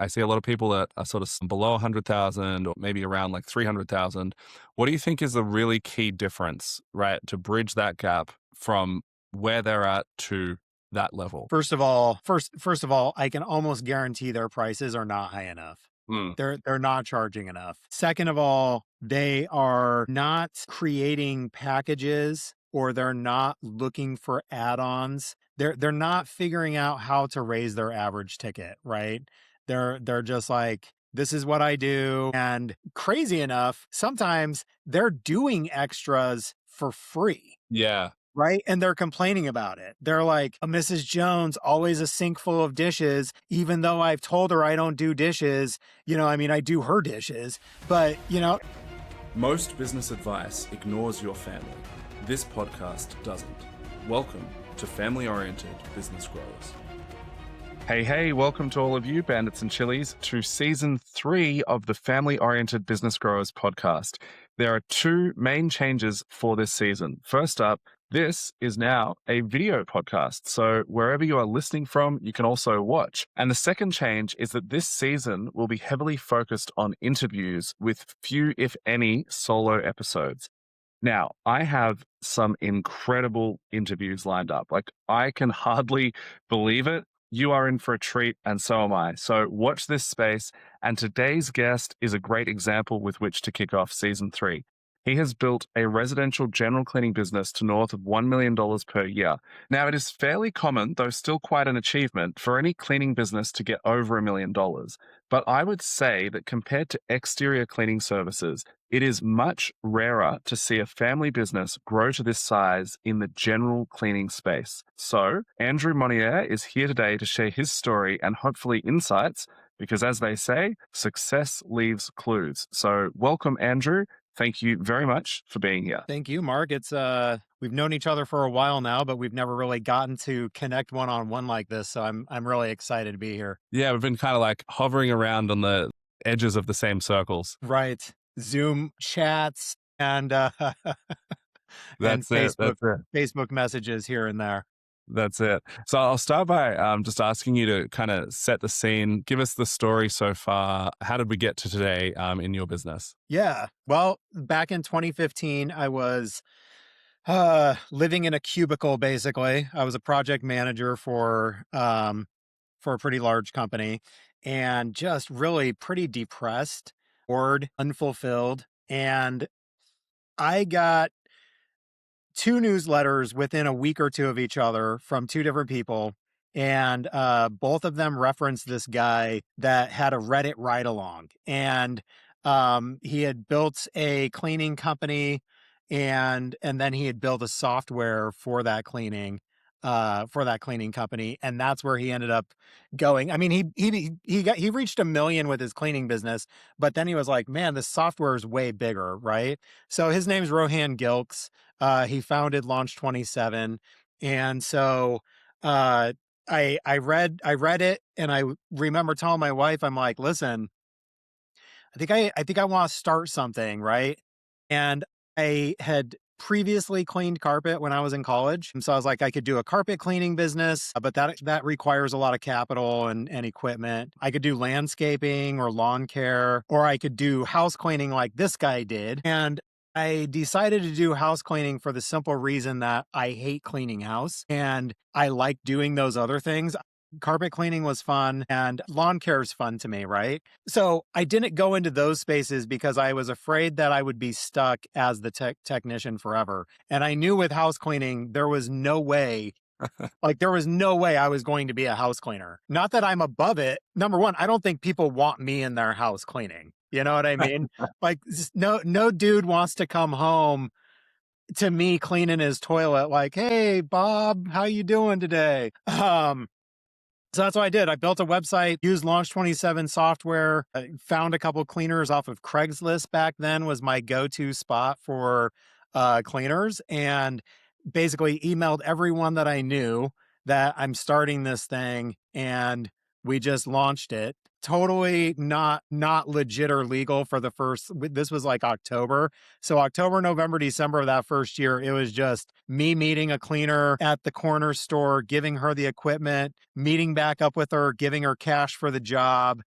I see a lot of people that are sort of below 100,000 or maybe around like 300,000. What do you think is the really key difference, right, to bridge that gap from where they're at to that level? First of all, I can almost guarantee their prices are not high enough. Mm, They're not charging enough. Second of all, they are not creating packages or they're not looking for add-ons. They're not figuring out how to raise their average ticket, right? They're just like, this is what I do. And crazy enough, sometimes they're doing extras for free. yeah. Right? And they're complaining about it. They're like, Mrs. Jones, always a sink full of dishes, even though I've told her I don't do dishes. I mean, I do her dishes, but, Most business advice ignores your family. This podcast doesn't. Welcome to Family Oriented Business Growers. Hey, welcome to all of you, Bandits and Chilies, to season 3 of the Family Oriented Business Growers podcast. There are 2 main changes for this season. First up, this is now a video podcast. So wherever you are listening from, you can also watch. And the second change is that this season will be heavily focused on interviews with few, if any, solo episodes. Now, I have some incredible interviews lined up. Like, I can hardly believe it. You are in for a treat, and so am I. So watch this space. And today's guest is a great example with which to kick off season 3. He has built a residential general cleaning business to north of $1 million per year. Now, it is fairly common, though still quite an achievement, for any cleaning business to get over $1 million. But I would say that compared to exterior cleaning services, it is much rarer to see a family business grow to this size in the general cleaning space. So, Andrew Monnier is here today to share his story and hopefully insights, because as they say, success leaves clues. So, welcome, Andrew. Thank you very much for being here. thank you, Mark. It's, we've known each other for a while now, but we've never really gotten to connect one-on-one like this. So I'm really excited to be here. Yeah, we've been kind of like hovering around on the edges of the same circles. Right. Zoom chats and, and That's it. That's it. Facebook messages here and there. That's it. So I'll start by just asking you to kind of set the scene. Give us the story so far. How did we get to today in your business? Yeah. Well, back in 2015, I was living in a cubicle. Basically, I was a project manager for a pretty large company, and just really pretty depressed, bored, unfulfilled. And I got 2 newsletters within a week or two of each other from 2 different people. And both of them referenced this guy that had a Reddit ride along. And he had built a cleaning company, and then he had built a software for that cleaning company. And that's where he ended up going. I mean, he reached 1 million with his cleaning business, but then he was like, man, this software is way bigger, right? So his name's Rohan Gilks. He founded Launch 27. And so I read it, and I remember telling my wife, I'm like, listen, I think I want to start something, right? And I had previously cleaned carpet when I was in college. And so I was like, I could do a carpet cleaning business, but that requires a lot of capital and equipment. I could do landscaping or lawn care, or I could do house cleaning like this guy did. And I decided to do house cleaning for the simple reason that I hate cleaning house and I like doing those other things. Carpet cleaning was fun and lawn care is fun to me, right? So I didn't go into those spaces because I was afraid that I would be stuck as the technician forever. And I knew with house cleaning, there was no way I was going to be a house cleaner. Not that I'm above it. Number one, I don't think people want me in their house cleaning. You know what I mean? Like, no dude wants to come home to me cleaning his toilet like, hey, Bob, how you doing today? So that's what I did. I built a website, used Launch 27 software, found a couple cleaners off of Craigslist. Back then was my go-to spot for cleaners, and basically emailed everyone that I knew that I'm starting this thing, and we just launched it. Totally not legit or legal for the first, this was like October. So October, November, December of that first year, it was just me meeting a cleaner at the corner store, giving her the equipment, meeting back up with her, giving her cash for the job.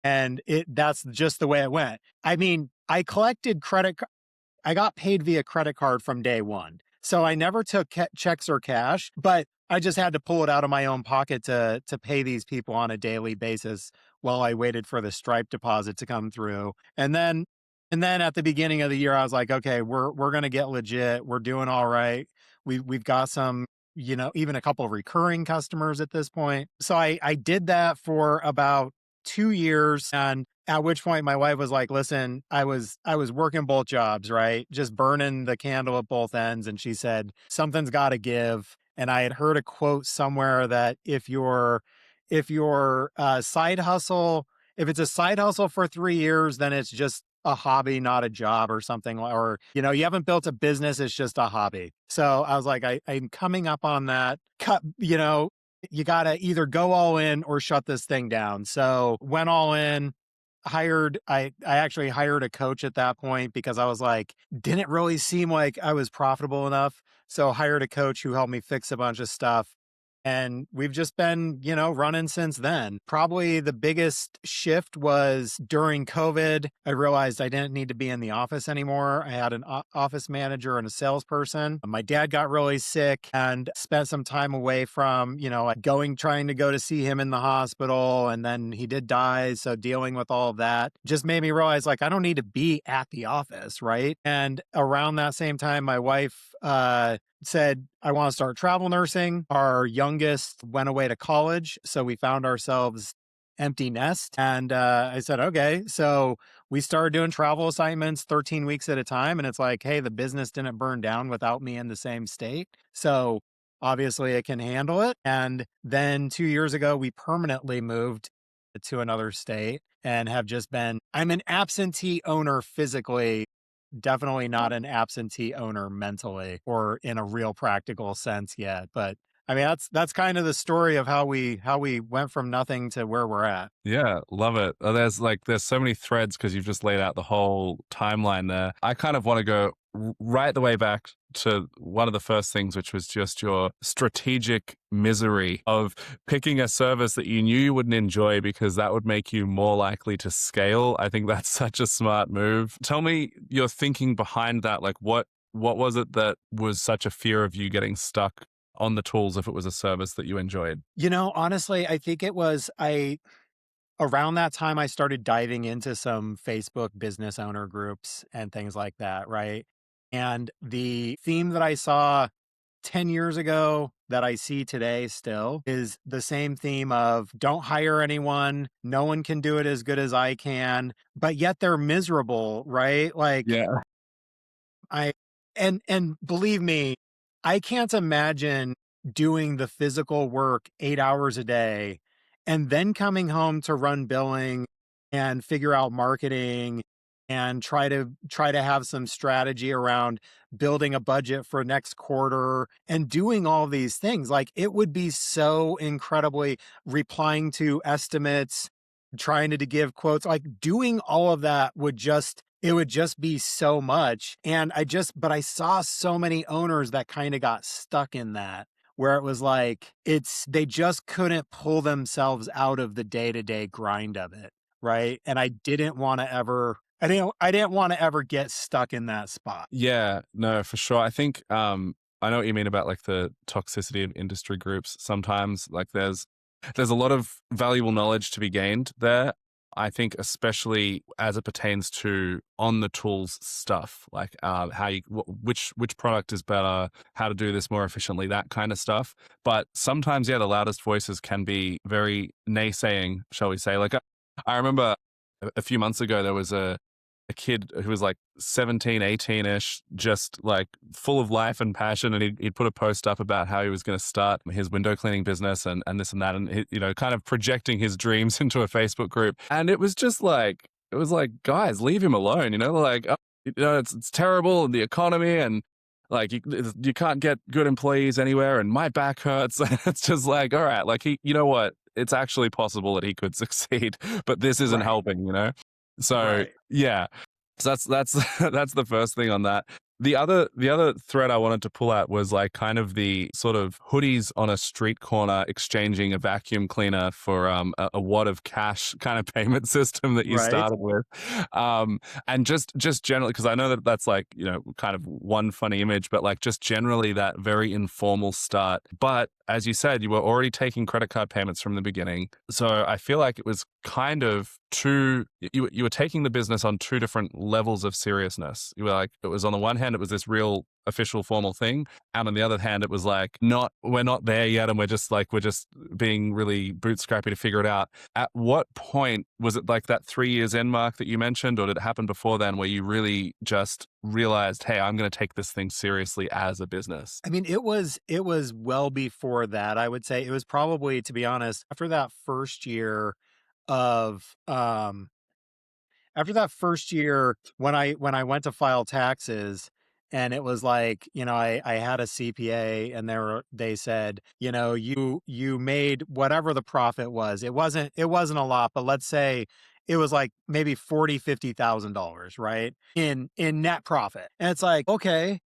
and that's just the way it went. I mean, I got paid via credit card from day one. So I never took checks or cash, but I just had to pull it out of my own pocket to pay these people on a daily basis while I waited for the Stripe deposit to come through. And then at the beginning of the year I was like, okay, we're going to get legit. We're doing all right. We've got some, even a couple of recurring customers at this point. So I did that for about 2 years, and at which point my wife was like, listen, I was working both jobs, right? Just burning the candle at both ends. And she said, something's got to give. And I had heard a quote somewhere that if your side hustle, if it's a side hustle for 3 years, then it's just a hobby, not a job or something. Or, you haven't built a business, it's just a hobby. So I was like, I'm coming up on that cut, you got to either go all in or shut this thing down. So went all in, I actually hired a coach at that point because I was like, didn't really seem like I was profitable enough. So hired a coach who helped me fix a bunch of stuff. And we've just been, running since then. Probably the biggest shift was during COVID. I realized I didn't need to be in the office anymore. I had an office manager and a salesperson. My dad got really sick and spent some time away from, like trying to go to see him in the hospital. And then he did die. So dealing with all of that just made me realize, like, I don't need to be at the office. Right. And around that same time, my wife, said, I want to start travel nursing. Our youngest went away to college. So we found ourselves empty nest. And I said, okay. So we started doing travel assignments 13 weeks at a time. And it's like, hey, the business didn't burn down without me in the same state. So obviously it can handle it. And then 2 years ago, we permanently moved to another state and I'm an absentee owner physically, definitely not an absentee owner mentally or in a real practical sense yet. But I mean, that's kind of the story of how we went from nothing to where we're at. Yeah, love it. There's so many threads because you've just laid out the whole timeline there. I kind of want to go right the way back to one of the first things, which was just your strategic misery of picking a service that you knew you wouldn't enjoy because that would make you more likely to scale. I think that's such a smart move. Tell me your thinking behind that. Like what was it that was such a fear of you getting stuck on the tools if it was a service that you enjoyed? Honestly, I think around that time I started diving into some Facebook business owner groups and things like that, right? And the theme that I saw 10 years ago that I see today still is the same theme of don't hire anyone. No one can do it as good as I can, but yet they're miserable, right? Like Yeah. I and believe me, I can't imagine doing the physical work 8 hours a day and then coming home to run billing and figure out marketing and try to have some strategy around building a budget for next quarter and doing all these things. Like it would be so incredibly replying to estimates, trying to give quotes, like doing all of that it would just be so much. And but I saw so many owners that kind of got stuck in that where it was like, they just couldn't pull themselves out of the day-to-day grind of it. Right. And I didn't want to ever get stuck in that spot. Yeah, no, for sure. I think I know what you mean about like the toxicity of industry groups. Sometimes like there's a lot of valuable knowledge to be gained there. I think especially as it pertains to on the tools stuff, like which product is better, how to do this more efficiently, that kind of stuff. But sometimes, yeah, the loudest voices can be very naysaying, shall we say. Like I remember a few months ago, there was a kid who was like 17, 18-ish, just like full of life and passion. And he'd put a post up about how he was going to start his window cleaning business and this and that. And, kind of projecting his dreams into a Facebook group. And it was just like, guys, leave him alone. Like, oh, it's terrible in the economy and like you can't get good employees anywhere and my back hurts. It's just like, all right, like you know what? It's actually possible that he could succeed, but this isn't Right. helping, So Right. yeah, so that's that's the first thing on that. The other thread I wanted to pull at was like kind of the sort of hoodies on a street corner exchanging a vacuum cleaner for a wad of cash kind of payment system that you Right. started with, and just generally because I know that that's like kind of one funny image, but like just generally that very informal start. But as you said, you were already taking credit card payments from the beginning, so I feel like it was kind of you were taking the business on two different levels of seriousness. You were like, it was on the one hand, it was this real official formal thing. And on the other hand, it was like, we're not there yet. And we're just being really bootstrappy to figure it out. At what point was it like that 3 years in mark that you mentioned, or did it happen before then where you really just realized, hey, I'm going to take this thing seriously as a business? I mean, it was well before that. I would say it was probably, to be honest, of after that first year when I went to file taxes, and it was like, I had a CPA, and they said, you made whatever the profit was. It wasn't a lot, but let's say it was like maybe 40, $50,000, right? In net profit. And it's like, okay.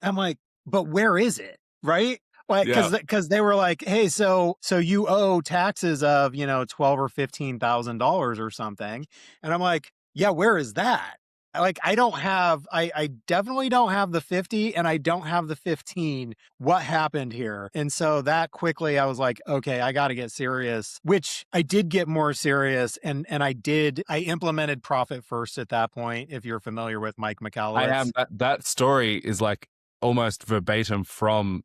I'm like, but where is it? Right? Like, Yeah. because they were like, hey, so you owe taxes of, 12 or $15,000 or something. And I'm like, yeah, where is that? Like, I definitely don't have the 50, and I don't have the 15. What happened here? And so that quickly I was like, okay, I got to get serious, which I did get more serious. And I implemented profit first at that point. If you're familiar with Mike I am. McAllowitz. That story is like almost verbatim from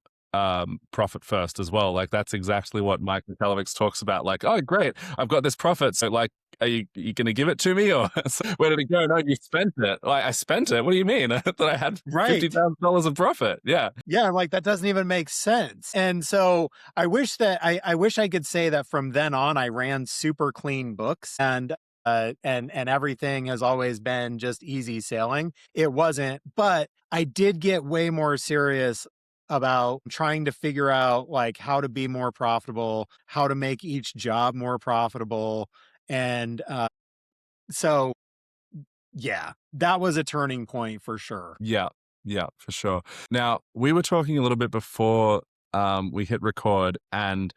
Profit First as well. Like that's exactly what Mike McAllowitz talks about. Like, oh, great, I've got this profit. So, like, are you going to give it to me, or where did it go? No, you spent it. Like, I spent it. What do you mean? That I had Right. $50,000 of profit? Yeah, Yeah, I'm like, that doesn't even make sense. And so I wish I could say that from then on I ran super clean books, and everything has always been just easy sailing. It wasn't, but I did get way more serious about trying to figure out like how to be more profitable, how to make each job more profitable. And so yeah, that was a turning point for sure. yeah, yeah, for sure. Now we were talking a little bit before we hit record, and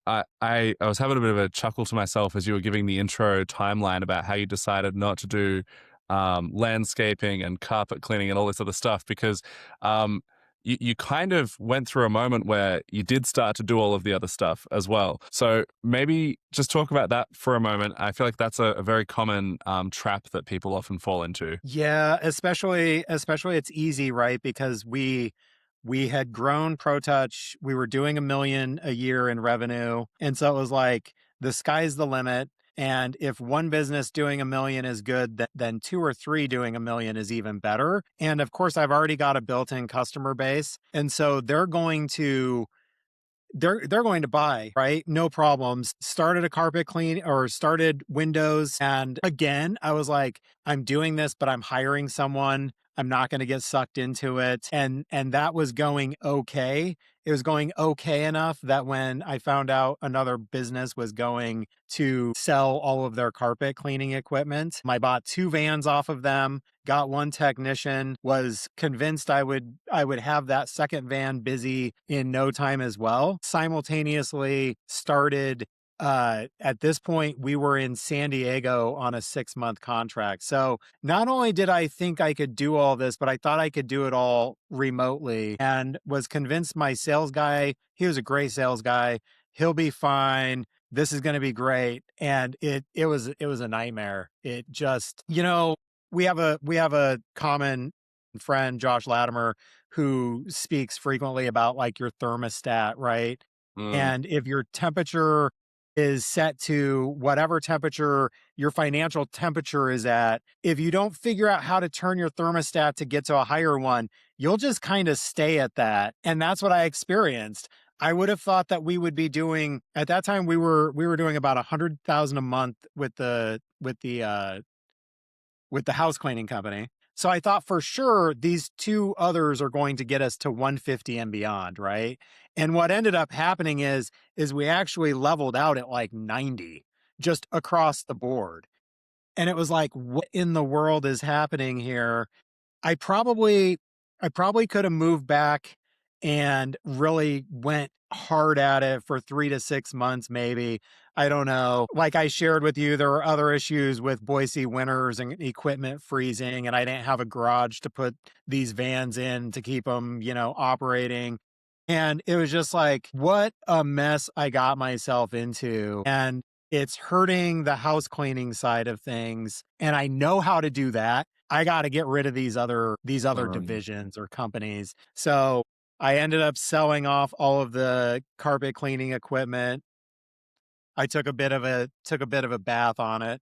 I was having a bit of a chuckle to myself as you were giving the intro timeline about how you decided not to do landscaping and carpet cleaning and all this other stuff because um, you kind of went through a moment where you did start to do all of the other stuff as well. So maybe just talk about that for a moment. I feel like that's a very common trap that people often fall into. Yeah, especially it's easy, right? Because we had grown ProTouch, we were doing 1 million a year in revenue, and so it was like the sky's the limit. And if one business doing 1 million is good, then two or three doing 1 million is even better. And of course, I've already got a built-in customer base, and so they're going to buy, right? No problems. Started a carpet clean or started windows. And again, I was like, I'm doing this, but I'm hiring someone. I'm not going to get sucked into it. And that was going okay. It was going okay enough that when I found out another business was going to sell all of their carpet cleaning equipment, I bought 2 vans off of them, got one technician, was convinced I would have that second van busy in no time as well. Simultaneously started at this point we were in San Diego on a 6-month contract. So not only did I think I could do all this, but I thought I could do it all remotely, and was convinced my sales guy, he was a great sales guy, he'll be fine. This is going to be great. And it was a nightmare. It just, we have a common friend, Josh Latimer, who speaks frequently about like your thermostat, right? Mm. And if your temperature is set to whatever temperature your financial temperature is at, if you don't figure out how to turn your thermostat to get to a higher one, you'll just kind of stay at that. And that's what I experienced. I would have thought that we would be doing at that time we were doing about 100,000 a month with the house cleaning company. So I thought for sure these two others are going to get us to 150 and beyond, right? And what ended up happening is we actually leveled out at like 90 just across the board. And it was like, what in the world is happening here? I probably I probably could have moved back and really went hard at it for 3 to 6 months maybe. I don't know. Like I shared with you, there were other issues with Boise winters and equipment freezing, and I didn't have a garage to put these vans in to keep them, operating. And it was just like, what a mess I got myself into. And it's hurting the house cleaning side of things. And I know how to do that. I got to get rid of these other Clearly. divisions or companies. So I ended up selling off all of the carpet cleaning equipment. I took a bit of a bath on it.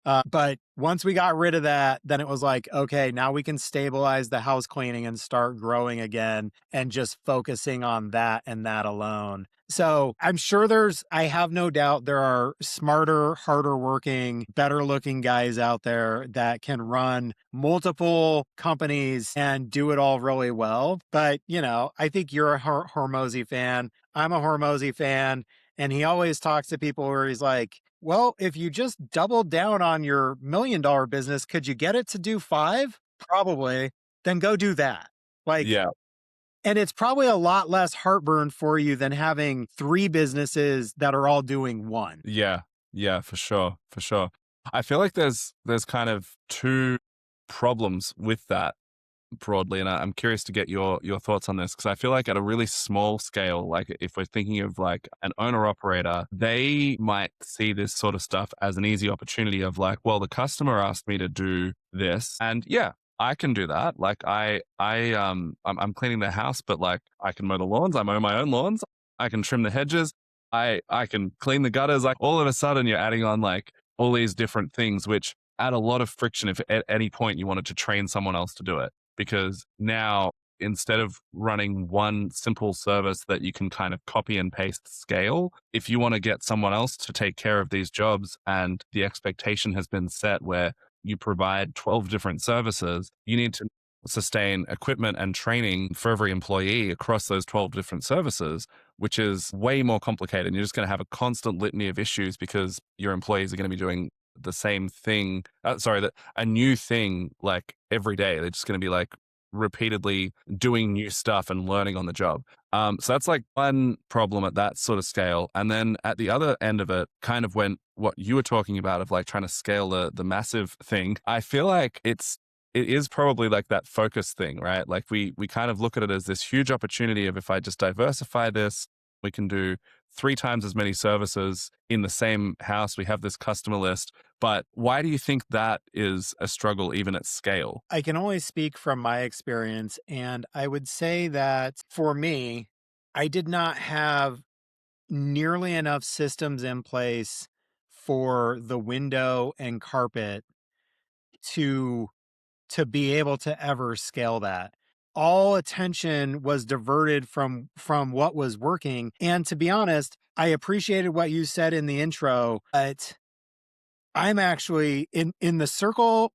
But once we got rid of that, then it was like, okay, now we can stabilize the house cleaning and start growing again and just focusing on that and that alone. So I'm sure I have no doubt there are smarter, harder working, better looking guys out there that can run multiple companies and do it all really well. But, I think you're a Hormozy fan. I'm a Hormozy fan. And he always talks to people where he's like, well, if you just doubled down on your $1 million business, could you get it to do five? Probably. Then go do that. Like, Yeah. and it's probably a lot less heartburn for you than having three businesses that are all doing one. Yeah. Yeah, for sure. For sure. I feel like there's kind of two problems with that broadly, and I'm curious to get your thoughts on this because I feel like at a really small scale, like if we're thinking of like an owner operator, they might see this sort of stuff as an easy opportunity of like, well, the customer asked me to do this, and yeah, I can do that. Like I'm cleaning the house, but like I can mow the lawns, I mow my own lawns, I can trim the hedges, I can clean the gutters. Like all of a sudden, you're adding on like all these different things, which add a lot of friction if at any point you wanted to train someone else to do it because now instead of running one simple service that you can kind of copy and paste scale, if you want to get someone else to take care of these jobs and the expectation has been set where you provide 12 different services, you need to sustain equipment and training for every employee across those 12 different services, which is way more complicated. And you're just going to have a constant litany of issues because your employees are going to be doing the same thing. A new thing like every day. They're just going to be like repeatedly doing new stuff and learning on the job. So that's like one problem at that sort of scale. And then at the other end of it, kind of when what you were talking about of like trying to scale the massive thing, I feel like it is probably like that focus thing, right? Like we kind of look at it as this huge opportunity of if I just diversify this, we can do 3 times as many services in the same house. We have this customer list. But why do you think that is a struggle even at scale? I can only speak from my experience. And I would say that for me, I did not have nearly enough systems in place for the window and carpet to be able to ever scale that. All attention was diverted from what was working. And to be honest, I appreciated what you said in the intro, but I'm actually in the circles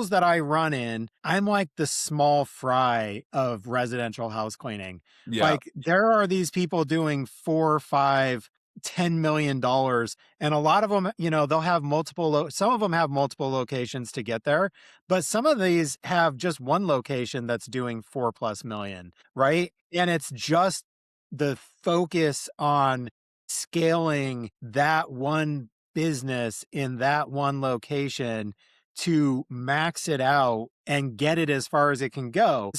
that I run in, I'm like the small fry of residential house cleaning. Yeah. Like there are these people doing 4, 5, $10 million, and a lot of them, they'll have some of them have multiple locations to get there, but some of these have just one location that's doing 4+ million, right? And it's just the focus on scaling that one business in that one location to max it out and get it as far as it can go.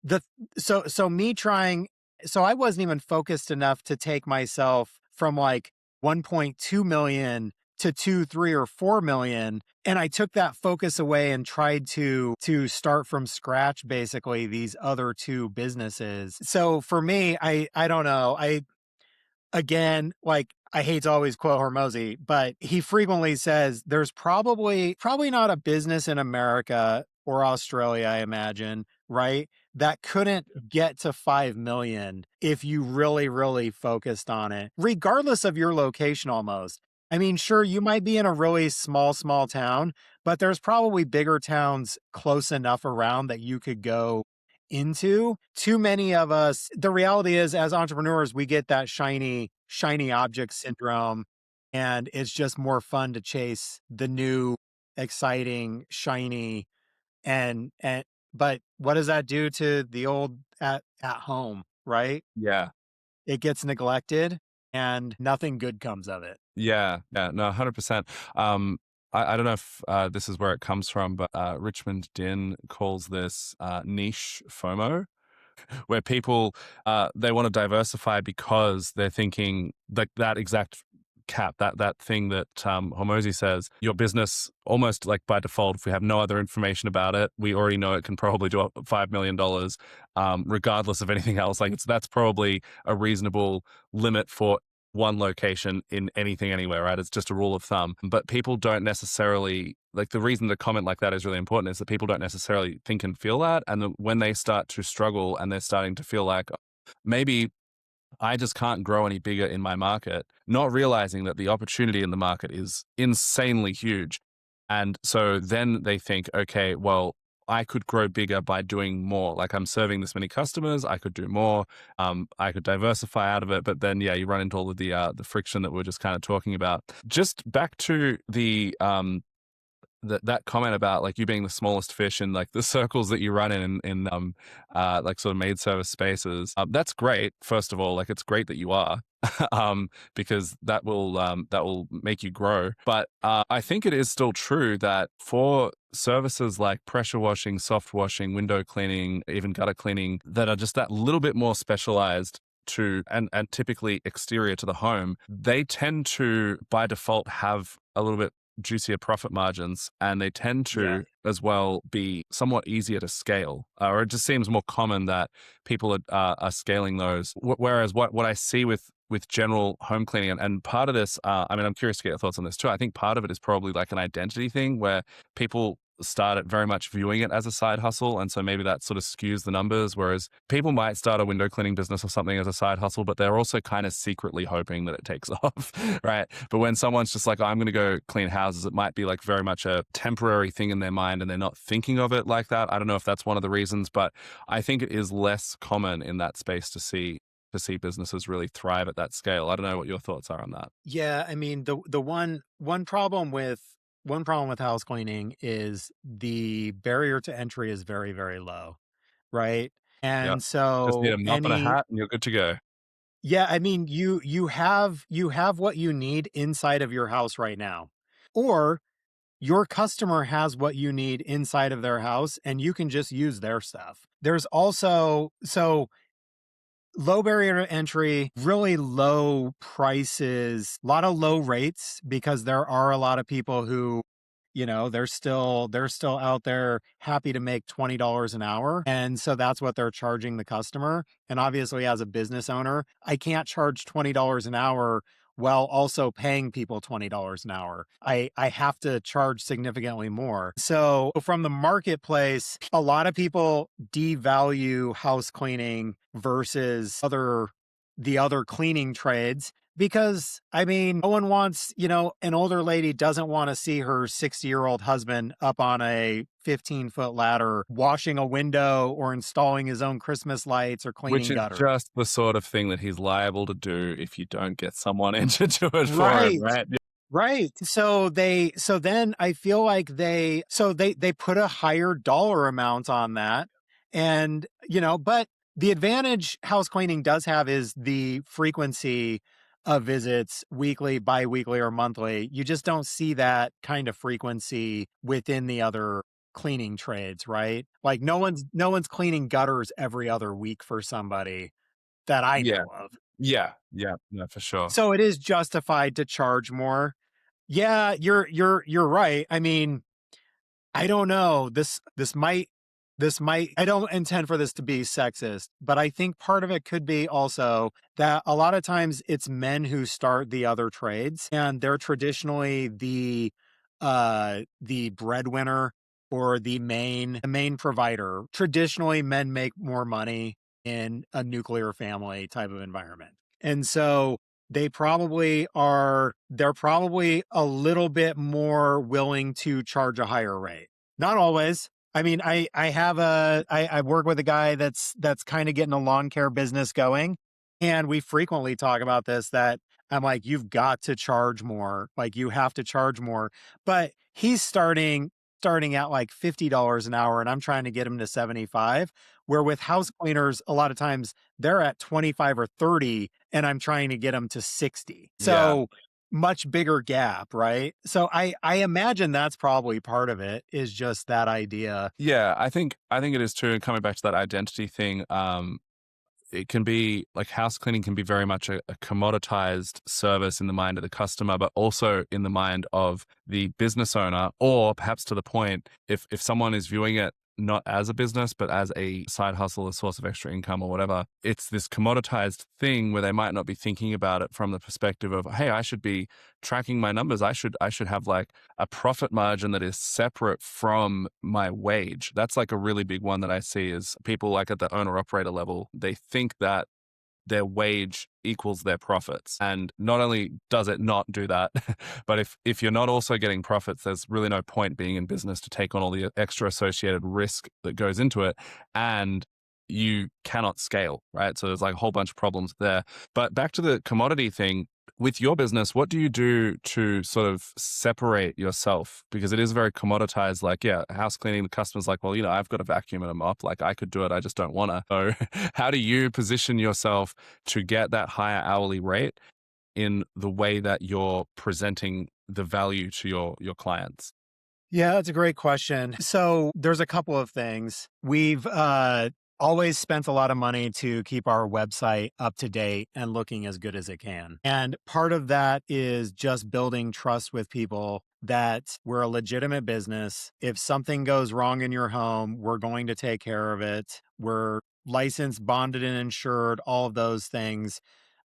The so me trying so I wasn't even focused enough to take myself from like 1.2 million to 2, 3 or 4 million, and I took that focus away and tried to start from scratch basically these other two businesses. So for me, I don't know. Again, like I hate to always quote Hormozy, but he frequently says there's probably not a business in America or Australia, I imagine, right? That couldn't get to 5 million if you really, really focused on it, regardless of your location almost. I mean, sure, you might be in a really small town, but there's probably bigger towns close enough around that you could go into. Too many of us, the reality is as entrepreneurs, we get that shiny object syndrome, and it's just more fun to chase the new, exciting, shiny, and But what does that do to the old at home, right? Yeah. It gets neglected and nothing good comes of it. Yeah, yeah, no, 100%. I don't know if this is where it comes from, but Richmond Din calls this niche FOMO, where people they want to diversify because they're thinking like that exact cap, that thing that Hormozy says, your business almost like by default, if we have no other information about it, we already know it can probably do up $5 million, regardless of anything else. Like that's probably a reasonable limit for one location in anything anywhere, right? It's just a rule of thumb. But people don't necessarily like the reason the comment like that is really important is that people don't necessarily think and feel that. And when they start to struggle and they're starting to feel like maybe I just can't grow any bigger in my market, not realizing that the opportunity in the market is insanely huge. And so then they think, okay, well, I could grow bigger by doing more. Like I'm serving this many customers, I could do more. I could diversify out of it. But then, yeah, you run into all of the friction that we are just kind of talking about. Just back to that comment about like you being the smallest fish in like the circles that you run in like sort of maid service spaces. That's great. First of all, like it's great that you are, because that will make you grow. But I think it is still true that for services like pressure washing, soft washing, window cleaning, even gutter cleaning, that are just that little bit more specialized to and typically exterior to the home, they tend to by default have a little bit juicier profit margins, and they tend Yeah. to as well be somewhat easier to scale, or it just seems more common that people are scaling those. Whereas what I see with general home cleaning, and part of this, I mean, I'm curious to get your thoughts on this too. I think part of it is probably like an identity thing where people started very much viewing it as a side hustle. And so maybe that sort of skews the numbers. Whereas people might start a window cleaning business or something as a side hustle, but they're also kind of secretly hoping that it takes off, right? But when someone's just like, oh, I'm going to go clean houses, it might be like very much a temporary thing in their mind and they're not thinking of it like that. I don't know if that's one of the reasons, but I think it is less common in that space to see businesses really thrive at that scale. I don't know what your thoughts are on that. Yeah, I mean the one problem with house cleaning is the barrier to entry is very, very low, right? Yep. And Just need so a mop and a any hat and you're good to go. yeah, I mean you have what you need inside of your house right now. Or your customer has what you need inside of their house and you can just use their stuff. There's also low barrier to entry, really low prices, a lot of low rates because there are a lot of people who, they're still out there happy to make $20 an hour. And so that's what they're charging the customer. And obviously as a business owner, I can't charge $20 an hour while also paying people $20 an hour. I have to charge significantly more. So from the marketplace, a lot of people devalue house cleaning versus the other cleaning trades because I mean, no one wants, an older lady doesn't want to see her 60-year-old husband up on a 15-foot ladder washing a window or installing his own Christmas lights or Which cleaning is gutters. just the sort of thing that he's liable to do if you don't get someone in to do it for him, Right. right? Right. So then I feel like they put a higher dollar amount on that. And, but the advantage house cleaning does have is the frequency of visits, weekly, bi-weekly, or monthly. You just don't see that kind of frequency within the other cleaning trades, right? Like no one's cleaning gutters every other week for somebody that I Yeah, know of. yeah, yeah, no, for sure. So it is justified to charge more. Yeah, you're right. I mean, I don't know. This might I don't intend for this to be sexist, but I think part of it could be also that a lot of times it's men who start the other trades and they're traditionally the breadwinner or the main provider. Traditionally men make more money in a nuclear family type of environment. And so they're probably a little bit more willing to charge a higher rate. Not always. I mean, I work with a guy that's kind of getting a lawn care business going. And we frequently talk about this that I'm like, you've got to charge more. Like you have to charge more. But he's starting starting at like $50 an hour and I'm trying to get them to 75, where with house cleaners a lot of times they're at 25 or 30 and I'm trying to get them to 60. Yeah. So much bigger gap, right? So I imagine that's probably part of it, is just that idea. Yeah, I think it is too. And coming back to that identity thing, it can be like house cleaning can be very much a commoditized service in the mind of the customer, but also in the mind of the business owner, or perhaps to the point, if someone is viewing it not as a business, but as a side hustle, a source of extra income or whatever, it's this commoditized thing where they might not be thinking about it from the perspective of, hey, I should be tracking my numbers. I should have like a profit margin that is separate from my wage. That's like a really big one that I see is people like at the owner operator level, they think that their wage equals their profits. And not only does it not do that, but if you're not also getting profits, there's really no point being in business to take on all the extra associated risk that goes into it. And you cannot scale, right? So there's like a whole bunch of problems there. But back to the commodity thing, with your business, what do you do to sort of separate yourself? Because it is very commoditized. Like, yeah, house cleaning, the customer's like, well, I've got a vacuum and a mop. Like, I could do it. I just don't want to. So, how do you position yourself to get that higher hourly rate in the way that you're presenting the value to your clients? Yeah, that's a great question. So there's a couple of things. We've always spent a lot of money to keep our website up to date and looking as good as it can. And part of that is just building trust with people that we're a legitimate business. If something goes wrong in your home, we're going to take care of it. We're licensed, bonded, and insured, all of those things.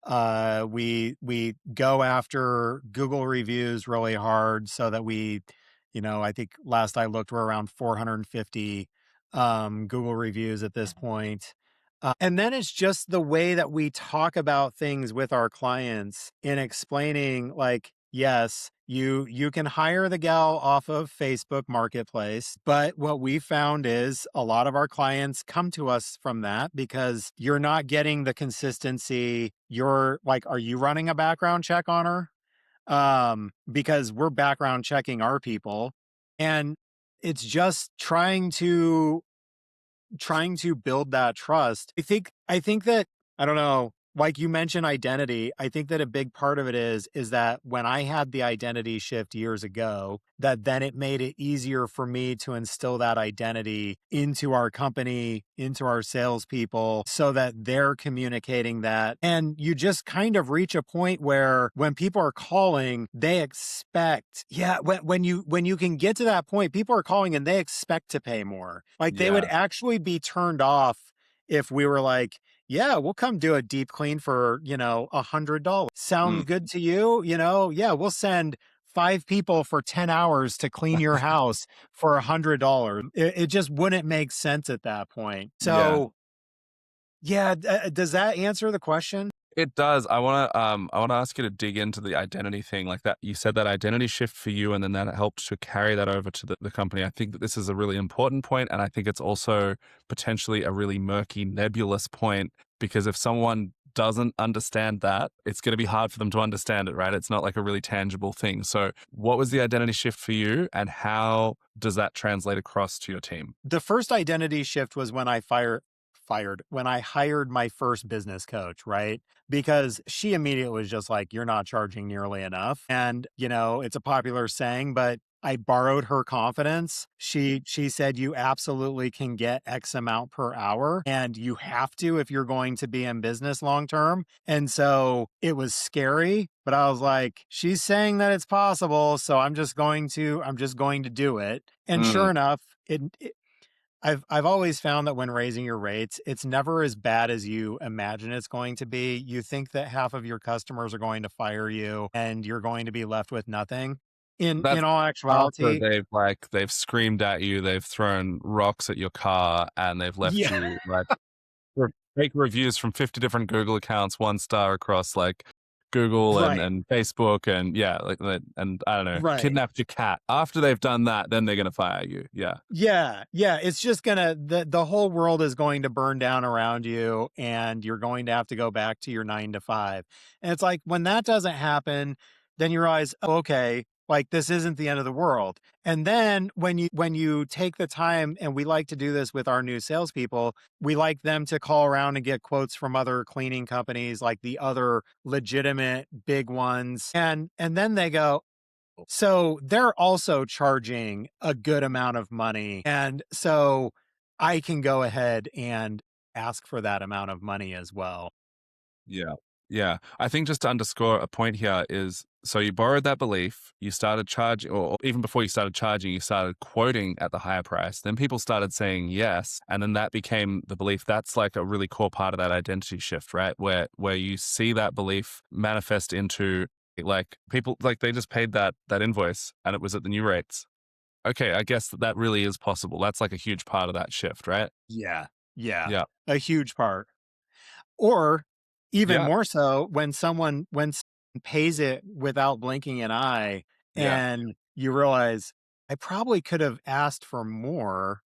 We go after Google reviews really hard so that I think last I looked, we're around 450 Google reviews at this point. And then it's just the way that we talk about things with our clients in explaining, like, yes, you can hire the gal off of Facebook Marketplace, but what we found is a lot of our clients come to us from that because you're not getting the consistency. You're like, are you running a background check on her? Because we're background checking our people, and it's just trying to build that trust. I think that, I don't know, like you mentioned identity, I think that a big part of it is that when I had the identity shift years ago, that then it made it easier for me to instill that identity into our company, into our salespeople, so that they're communicating that. And you just kind of reach a point where when people are calling, they expect, yeah, when you can get to that point, people are calling and they expect to pay more. Like they would Yeah. actually be turned off if we were like, yeah, we'll come do a deep clean for, $100. Mm. Sound good to you? Yeah, we'll send 5 people for 10 hours to clean your house for $100. It just wouldn't make sense at that point. Yeah. So, yeah, does that answer the question? It does. I want to ask you to dig into the identity thing like that. You said that identity shift for you and then that helped to carry that over to the company. I think that this is a really important point, and I think it's also potentially a really murky, nebulous point, because if someone doesn't understand that, it's going to be hard for them to understand it, right? It's not like a really tangible thing. So, what was the identity shift for you, and how does that translate across to your team? The first identity shift was when I when I hired my first business coach, right? Because she immediately was just like, you're not charging nearly enough. And, it's a popular saying, but I borrowed her confidence. She said you absolutely can get X amount per hour and you have to if you're going to be in business long term. And so it was scary, but I was like, she's saying that it's possible, so I'm just going to do it. And Mm, sure enough, I've always found that when raising your rates, it's never as bad as you imagine it's going to be. You think that half of your customers are going to fire you and you're going to be left with nothing. In that's all after actuality, they've screamed at you, they've thrown rocks at your car, and they've left yeah, you like fake reviews from 50 different Google accounts, 1 star across like Google and, right, and Facebook, and yeah, like and I don't know, right. kidnapped your cat. After they've done that, then they're gonna fire you. Yeah. Yeah, yeah, it's just the whole world is going to burn down around you and you're going to have to go back to your 9 to 5. And it's like when that doesn't happen, then you realize, oh, okay, Like, this isn't the end of the world. And then when you take the time, and we like to do this with our new salespeople, we like them to call around and get quotes from other cleaning companies, like the other legitimate big ones. And then they go, so they're also charging a good amount of money. And so I can go ahead and ask for that amount of money as well. Yeah. Yeah. I think just to underscore a point here is so you borrowed that belief, you started charging, or even before you started charging, you started quoting at the higher price. Then people started saying yes. And then that became the belief. That's like a really core part of that identity shift, right? Where you see that belief manifest into like people like they just paid that invoice and it was at the new rates. Okay, I guess that really is possible. That's like a huge part of that shift, right? Yeah. Yeah. Yeah. A huge part. Or even Yeah. more so when someone pays it without blinking an eye, Yeah. and you realize, I probably could have asked for more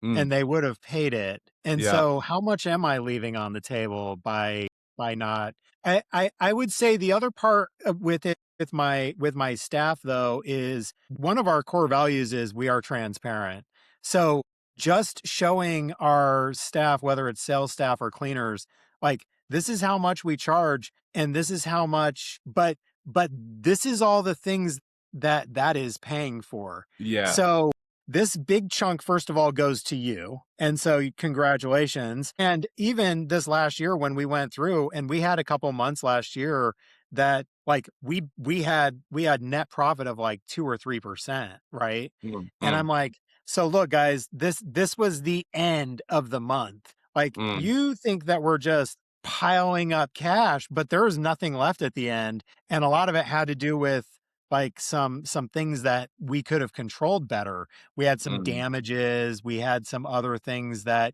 Mm, and they would have paid it. And yeah. so how much am I leaving on the table by not I would say the other part with it with my staff though is one of our core values is we are transparent. So just showing our staff, whether it's sales staff or cleaners, like, this is how much we charge and this is how much, but this is all the things that is paying for. Yeah. So this big chunk, first of all, goes to you. And so congratulations. And even this last year when we went through, and we had a couple months last year that, like, we had net profit of like 2 or 3%, right? Mm, And I'm mm, like, so look, guys, this was the end of the month. Like, mm, you think that we're just piling up cash, but there was nothing left at the end. And a lot of it had to do with like some things that we could have controlled better. We had some mm, damages, we had some other things that,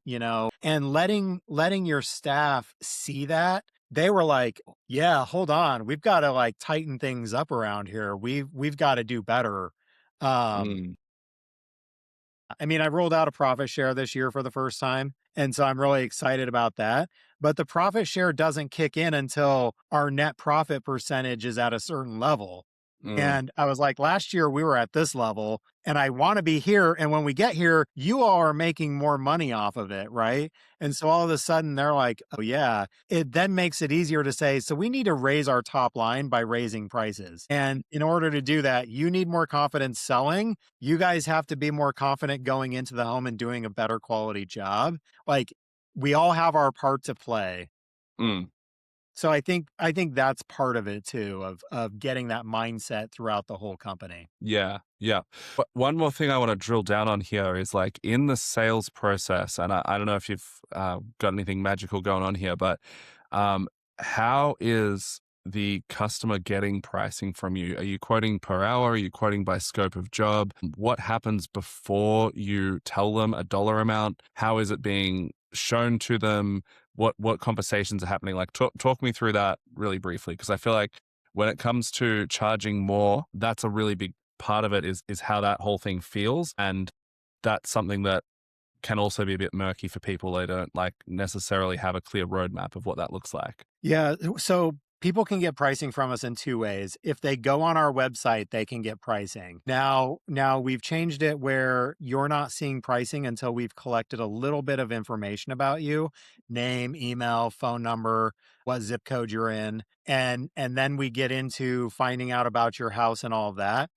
and letting your staff see that, they were like, yeah, hold on, we've got to like tighten things up around here. We've got to do better. Um, mm, I mean, I rolled out a profit share this year for the first time, and so I'm really excited about that. But the profit share doesn't kick in until our net profit percentage is at a certain level. mm, And I was like, last year we were at this level, and I want to be here. And when we get here, you all are making more money off of it, right? And so all of a sudden they're like, oh, yeah. It then makes it easier to say, so we need to raise our top line by raising prices. And in order to do that, you need more confidence selling. You guys have to be more confident going into the home and doing a better quality job. Like, we all have our part to play. mm. So I think that's part of it too, of getting that mindset throughout the whole company. Yeah, yeah. But one more thing I want to drill down on here is like in the sales process, and I don't know if you've got anything magical going on here, but um, how is the customer getting pricing from you? Are you quoting per hour? Are you quoting by scope of job? What happens before you tell them a dollar amount? How is it being shown to them? What conversations are happening? Like talk me through that really briefly, because I feel like when it comes to charging more, that's a really big part of it is how that whole thing feels. And that's something that can also be a bit murky for people. They don't like necessarily have a clear roadmap of what that looks like. Yeah, so people can get pricing from us in two ways. If they go on our website, they can get pricing. Now we've changed it where you're not seeing pricing until we've collected a little bit of information about you, name, email, phone number, what zip code you're in, and then we get into finding out about your house and all of that.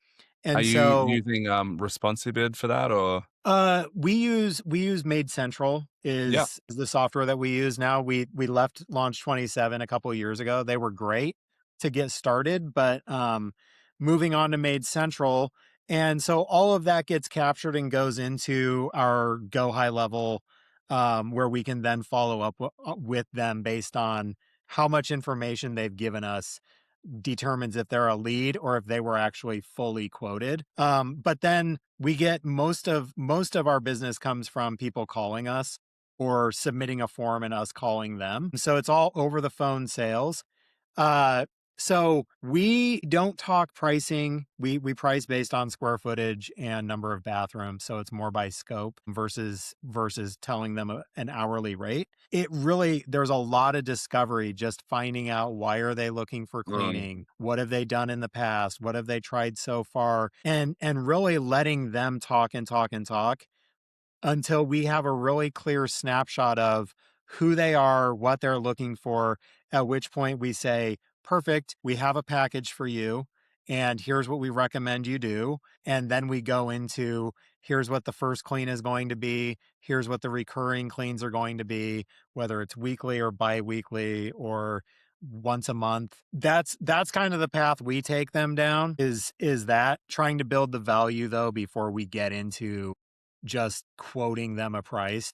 Are And you so using Responsibid for that or? we use Maid Central Yeah. is the software that we use now. We left Launch 27 a couple of years ago. They were great to get started, but moving on to Maid Central, and so all of that gets captured and goes into our Go High level, where we can then follow up with them based on how much information they've given us determines if they're a lead or if they were actually fully quoted. But then we get most of our business comes from people calling us or submitting a form and us calling them. So it's all over the phone sales. Uh, So we don't talk pricing. We price based on square footage and number of bathrooms. So it's more by scope versus telling them an hourly rate. It really, there's a lot of discovery just finding out why are they looking for Mm. cleaning? What have they done in the past? What have they tried so far? And really letting them talk and talk and talk until we have a really clear snapshot of who they are, what they're looking for, at which point we say, perfect, we have a package for you, and here's what we recommend you do. And then we go into here's what the first clean is going to be, here's what the recurring cleans are going to be, whether it's weekly or bi-weekly or once a month. That's kind of the path we take them down, is that trying to build the value though before we get into just quoting them a price.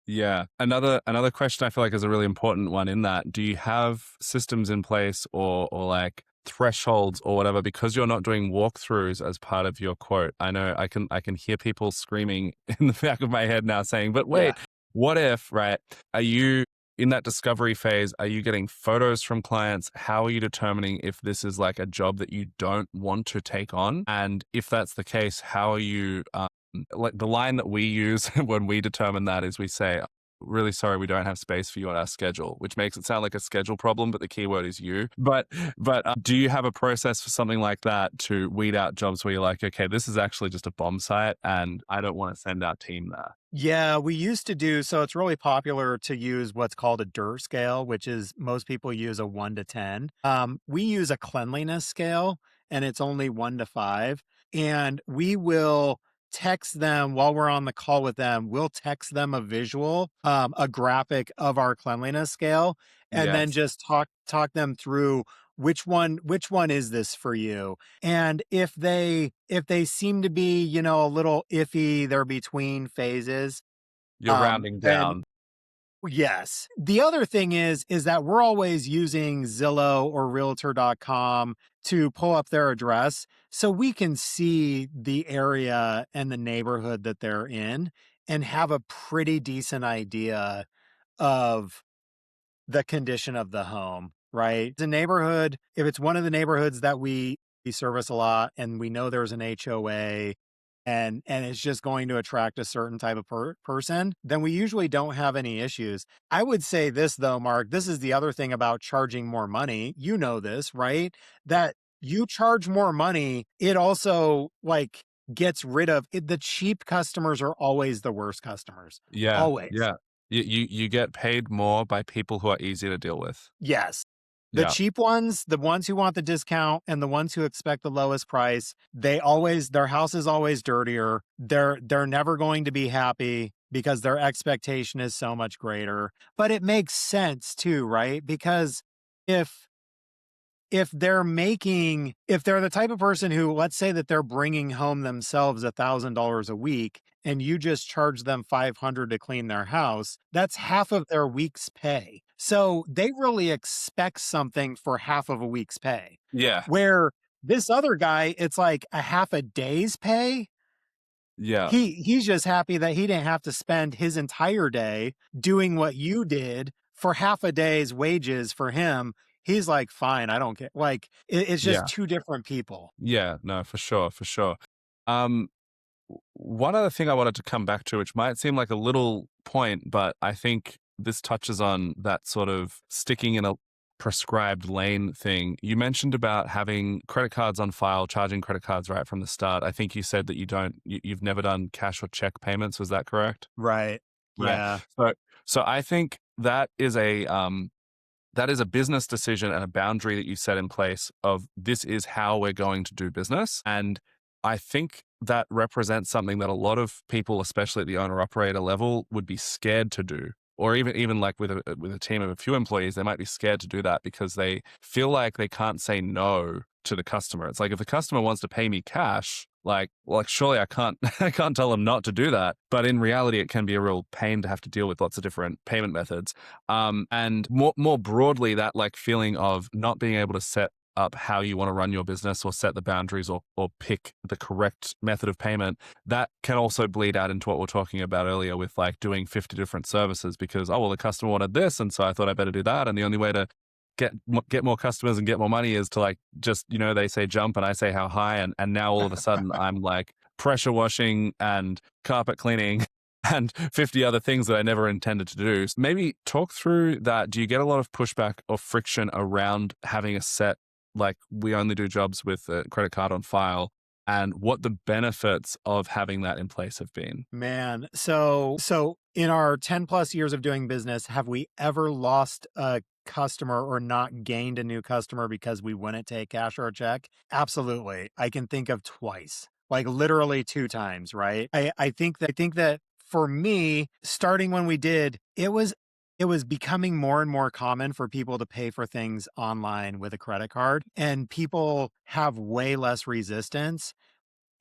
Yeah. Another question I feel like is a really important one in that. Do you have systems in place or like thresholds or whatever because you're not doing walkthroughs as part of your quote? I know I can hear people screaming in the back of my head now saying, "But Yeah. wait, what if, right? Are you in that discovery phase? Are you getting photos from clients? How are you determining if this is like a job that you don't want to take on? And if that's the case, how are you like the line that we use when we determine that is we say, really sorry, we don't have space for you on our schedule, which makes it sound like a schedule problem, but the keyword is you. But do you have a process for something like that to weed out jobs where you're like, okay, this is actually just a bomb site and I don't want to send our team there? Yeah, we used to do so. It's really popular to use what's called a DIR scale, which is most people use a 1 to 10. We use a cleanliness scale, and it's only 1 to 5. And we will text them while we're on the call with them. We'll text them a visual, a graphic of our cleanliness scale, and then Yes. just talk them through which one is this for you. And if they seem to be, a little iffy, they're between phases, You're rounding then down. yes. The other thing is that we're always using Zillow or realtor.com to pull up their address so we can see the area and the neighborhood that they're in and have a pretty decent idea of the condition of the home, right? The neighborhood, if it's one of the neighborhoods that we service a lot and we know there's an HOA and it's just going to attract a certain type of person, then we usually don't have any issues. I would say this though, Mark, this is the other thing about charging more money. You know this, right? That you charge more money, it also like gets rid of it. The cheap customers are always the worst customers. Yeah. Always. Yeah. You get paid more by people who are easy to deal with. Yes. The Yeah. cheap ones, the ones who want the discount and the ones who expect the lowest price, their house is always dirtier. They're never going to be happy because their expectation is so much greater. But it makes sense too, right? Because if if they're the type of person who, let's say that they're bringing home themselves $1,000 a week and you just charge them 500 to clean their house, that's half of their week's pay. So they really expect something for half of a week's pay. Yeah. Where this other guy, it's like a half a day's pay. Yeah. He's just happy that he didn't have to spend his entire day doing what you did for half a day's wages for him. He's like, fine, I don't care. Like it's just Yeah. two different people. Yeah. No, for sure. For sure. Um, One other thing I wanted to come back to, which might seem like a little point, but I think this touches on that sort of sticking in a prescribed lane thing. You mentioned about having credit cards on file, charging credit cards right from the start. I think you said that you've never done cash or check payments. Was that correct? Right. Right. Yeah. So I think that is a business decision and a boundary that you set in place of this is how we're going to do business. And I think that represents something that a lot of people, especially at the owner operator level, would be scared to do. Or even like with a team of a few employees, they might be scared to do that because they feel like they can't say no to the customer. It's like if the customer wants to pay me cash, like surely I can't I can't tell them not to do that. But in reality, it can be a real pain to have to deal with lots of different payment methods. And more broadly, that like feeling of not being able to set up how you want to run your business or set the boundaries or pick the correct method of payment, that can also bleed out into what we're talking about earlier with like doing 50 different services because, oh, well, the customer wanted this. And so I thought I better do that. And the only way to get more customers and get more money is to like just, they say jump and I say how high, and now all of a sudden I'm like pressure washing and carpet cleaning and 50 other things that I never intended to do. So maybe talk through that. Do you get a lot of pushback or friction around having a set, like we only do jobs with a credit card on file, and what the benefits of having that in place have been? Man, so in our 10 plus years of doing business, have we ever lost a customer or not gained a new customer because we wouldn't take cash or a check? Absolutely. I can think of twice. Like literally two times, right? I think that for me, starting when we did, it was becoming more and more common for people to pay for things online with a credit card, and people have way less resistance.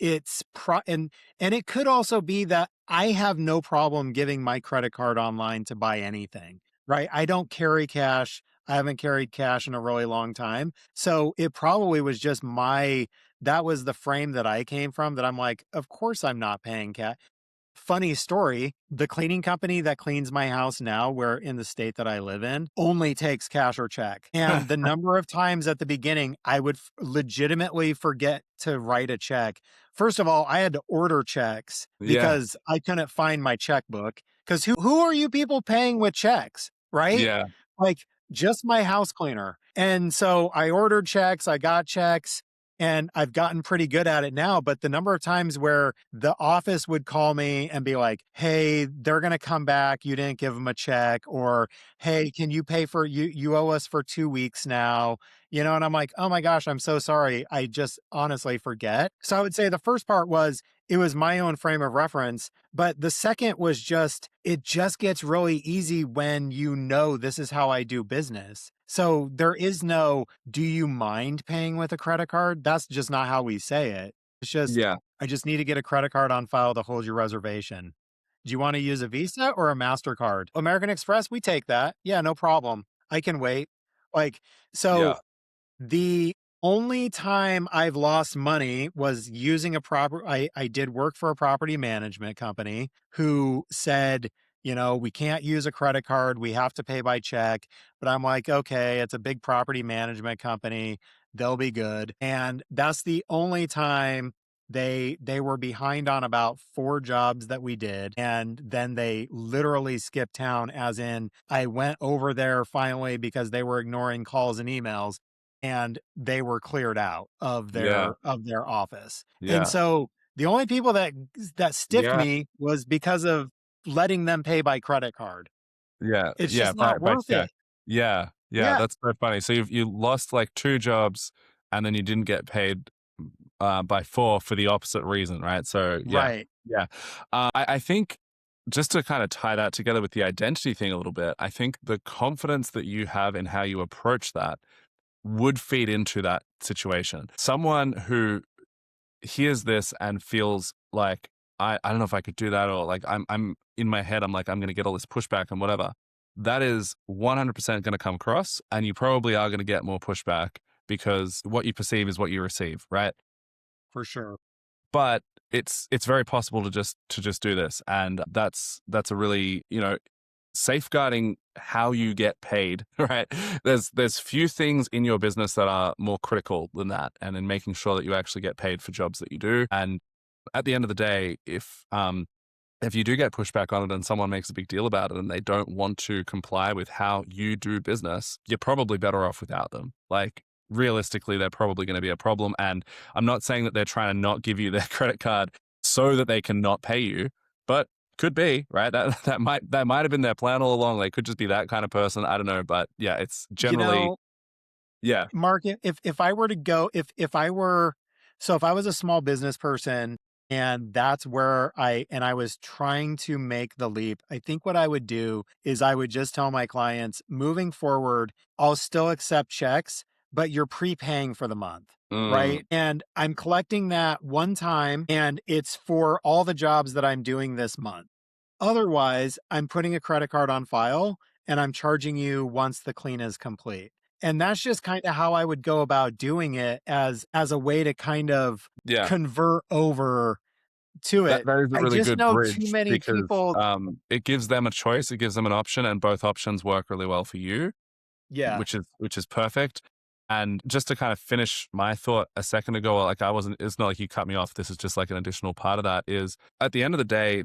And it could also be that I have no problem giving my credit card online to buy anything, right? I don't carry cash. I haven't carried cash in a really long time. So it probably was just that was the frame that I came from, that I'm like, of course I'm not paying cash. Funny story, the cleaning company that cleans my house now, where in the state that I live in, only takes cash or check. And the number of times at the beginning I would legitimately forget to write a check. First of all, I had to order checks Yeah. because I couldn't find my checkbook. Because who are you people paying with checks, right? Yeah. Like just my house cleaner. And so I ordered checks, I got checks, and I've gotten pretty good at it now. But the number of times where the office would call me and be like, hey, they're going to come back. You didn't give them a check. Or, hey, can you pay for you owe us for 2 weeks now? And I'm like, oh my gosh, I'm so sorry. I just honestly forget. So I would say the first part was it was my own frame of reference. But the second was it just gets really easy when this is how I do business. So there is no, do you mind paying with a credit card? That's just not how we say it. It's just, Yeah. I just need to get a credit card on file to hold your reservation. Do you want to use a Visa or a MasterCard? American Express, we take that. Yeah, no problem. I can wait. Like, so Yeah. the only time I've lost money was using I did work for a property management company who said, we can't use a credit card. We have to pay by check. But I'm like, okay, it's a big property management company. They'll be good. And that's the only time they were behind on about 4 jobs that we did. And then they literally skipped town, as in I went over there finally because they were ignoring calls and emails, and they were cleared out of Yeah. their office. And Yeah. so the only people that stiffed Yeah. me was because of letting them pay by credit card. Yeah. It's Yeah. just not By worth check. it. Yeah. Yeah. Yeah, That's so funny. So you lost like 2 jobs and then you didn't get paid by four for the opposite reason, right? So yeah. right. Yeah. I think just to kind of tie that together with the identity thing a little bit, I think the confidence that you have in how you approach that would feed into that situation. Someone who hears this and feels like, I don't know if I could do that, or like I'm in my head, I'm like, I'm going to get all this pushback and whatever. That is 100% going to come across, and you probably are going to get more pushback because what you perceive is what you receive, right? For sure. But it's very possible to just do this, and that's a really, safeguarding how you get paid, right? There's few things in your business that are more critical than that, and in making sure that you actually get paid for jobs that you do. And at the end of the day, if you do get pushback on it and someone makes a big deal about it and they don't want to comply with how you do business, you're probably better off without them. Like realistically, they're probably going to be a problem. And I'm not saying that they're trying to not give you their credit card so that they can not pay you, but could be, right? That might have been their plan all along. They could just be that kind of person. I don't know. But yeah, it's You generally, know, yeah. Mark, if I were to go, if I were, so if I was a small business person and that's where I was trying to make the leap, I think what I would do is I would just tell my clients, moving forward, I'll still accept checks, but you're prepaying for the month. Mm, Right. And I'm collecting that one time, and it's for all the jobs that I'm doing this month. Otherwise, I'm putting a credit card on file and I'm charging you once the clean is complete. And that's just kind of how I would go about doing it, as a way to kind of yeah. convert over to That it. that is a I really just good know too bridge many because people. it gives them a choice, it gives them an option, and both options work really well for you. Yeah. which is perfect. And just to kind of finish my thought a second ago, like I wasn't, it's not like you cut me off. This is just like an additional part of that is at the end of the day,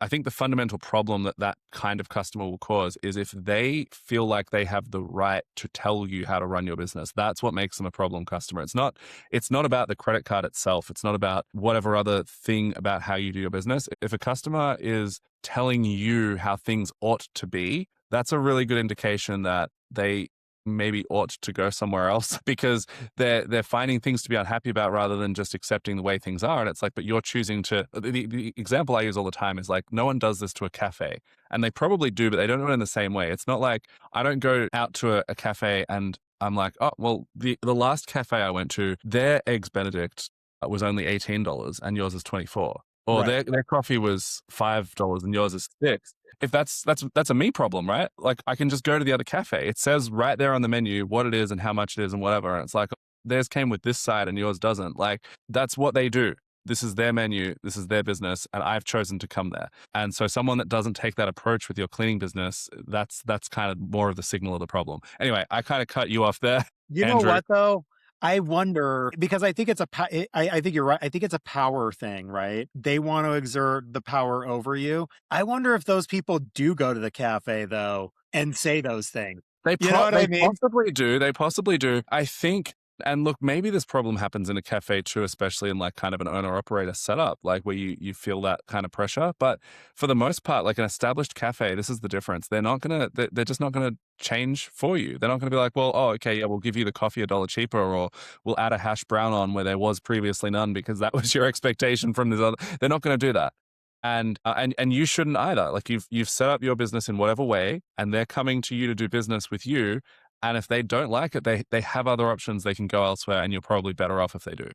I think the fundamental problem that that kind of customer will cause is if they feel like they have the right to tell you how to run your business. That's what makes them a problem customer. It's not about the credit card itself. It's not about whatever other thing about how you do your business. If a customer is telling you how things ought to be, that's a really good indication that they maybe ought to go somewhere else because they're finding things to be unhappy about rather than just accepting the way things are. And it's like, but you're choosing to. The example I use all the time is like, no one does this to a cafe, and they probably do, but they don't do it in the same way. It's not like I don't go out to a cafe and I'm like, oh well, the last cafe I went to, their eggs Benedict was only $18 and yours is 24. Or Right. their coffee was $5 and yours is 6. If that's a me problem, right? Like I can just go to the other cafe. It says right there on the menu what it is and how much it is and whatever. And it's like theirs came with this side and yours doesn't. Like that's what they do. This is their menu, this is their business, and I've chosen to come there. And so someone that doesn't take that approach with your cleaning business, that's kind of more of the signal of the problem. Anyway, I kind of cut you off there, You know Andrew. what though? I wonder because I think I think you're right. I think it's a power thing, right? They want to exert the power over you. I wonder if those people do go to the cafe though and say those things. You know what They I mean? possibly do. They possibly do. I think, and look, maybe this problem happens in a cafe too, especially in like kind of an owner operator setup, like where you feel that kind of pressure. But for the most part, like an established cafe, this is the difference. They're just not gonna change for you. They're not gonna be like, well, oh, okay, yeah, we'll give you the coffee $1 cheaper, or we'll add a hash brown on where there was previously none because that was your expectation from this other. They're not gonna do that. And you shouldn't either. Like you've set up your business in whatever way, and they're coming to you to do business with you. And if they don't like it, they have other options. They can go elsewhere, and you're probably better off if they do.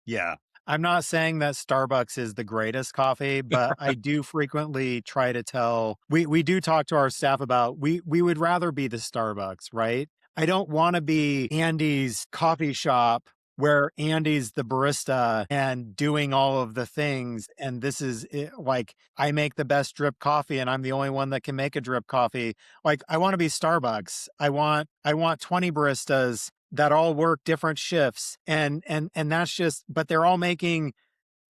Yeah. I'm not saying that Starbucks is the greatest coffee, but I do frequently try to tell we do talk to our staff about we would rather be the Starbucks, right? I don't want to be Andy's coffee shop where Andy's the barista and doing all of the things and this is it, like I make the best drip coffee and I'm the only one that can make a drip coffee. Like I want to be Starbucks. I want 20 baristas that all work different shifts and that's just but they're all making